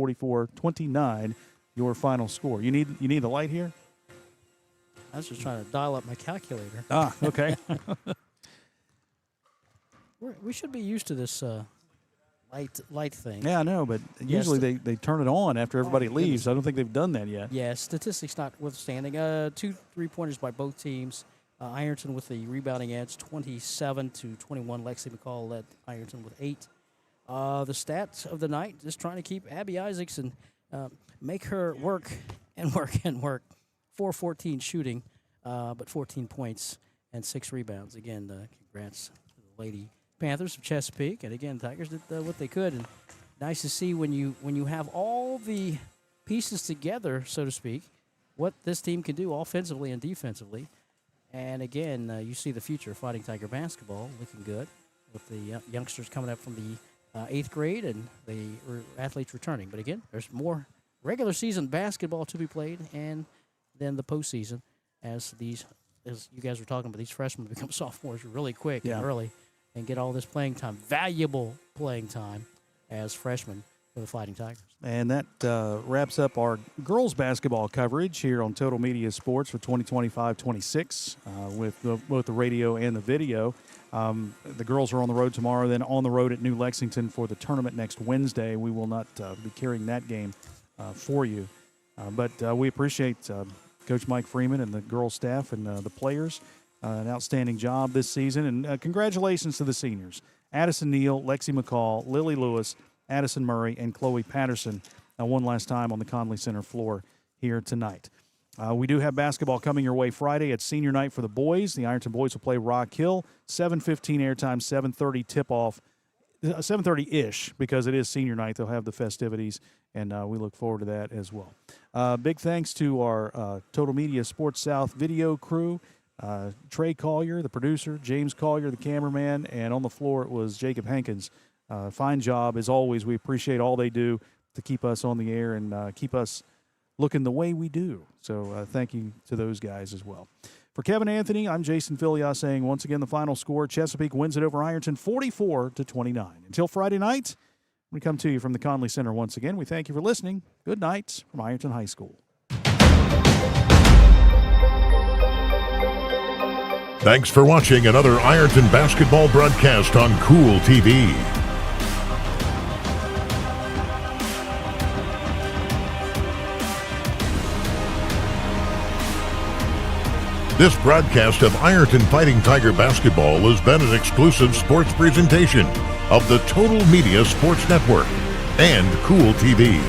44-29, your final score. You need the light here? I was just trying to dial up my calculator. Ah, okay. We should be used to this light thing. Yeah, I know, but usually they turn it on after everybody leaves. I don't think they've done that yet. Yeah, statistics notwithstanding. 2 3-pointers by both teams. Ironton with the rebounding edge, 27-21. Lexi McCall led Ironton with 8. The stats of the night, just trying to keep Abby Isaacson, make her work and work and work. 4-14 shooting, but 14 points and 6 rebounds. Again, congrats to the Lady Panthers of Chesapeake. And again, Tigers did what they could. And nice to see when you have all the pieces together, so to speak, what this team can do offensively and defensively. And again, you see the future of Fighting Tiger basketball looking good with the youngsters coming up from the 8th grade and the athletes returning. But again, there's more regular season basketball to be played, and then the postseason as you guys were talking about, these freshmen become sophomores really quick and early and get all this playing time, valuable playing time as freshmen for the Fighting Tigers. And that wraps up our girls basketball coverage here on Total Media Sports for 2025-26 with both the radio and the video. The girls are on the road tomorrow, then on the road at New Lexington for the tournament next Wednesday. We will not be carrying that game for you. But we appreciate Coach Mike Freeman and the girls staff and the players. An outstanding job this season. And congratulations to the seniors. Addison Neal, Lexi McCall, Lily Lewis, Addison Murray, and Chloe Patterson one last time on the Conley Center floor here tonight. We do have basketball coming your way Friday at senior night for the boys. The Ironton boys will play Rock Hill, 7:15 airtime, 7:30 tip-off, 7:30-ish because it is senior night. They'll have the festivities, and we look forward to that as well. Big thanks to our Total Media Sports South video crew, Trey Collier, the producer, James Collier, the cameraman, and on the floor it was Jacob Hankins. Fine job, as always. We appreciate all they do to keep us on the air and keep us looking the way we do. So thank you to those guys as well. For Kevin Anthony, I'm Jason Filias saying once again the final score, Chesapeake wins it over Ironton 44-29. Until Friday night, we come to you from the Conley Center once again. We thank you for listening. Good night from Ironton High School. Thanks for watching another Ironton basketball broadcast on Cool TV. This broadcast of Ironton Fighting Tiger basketball has been an exclusive sports presentation of the Total Media Sports Network and Cool TV.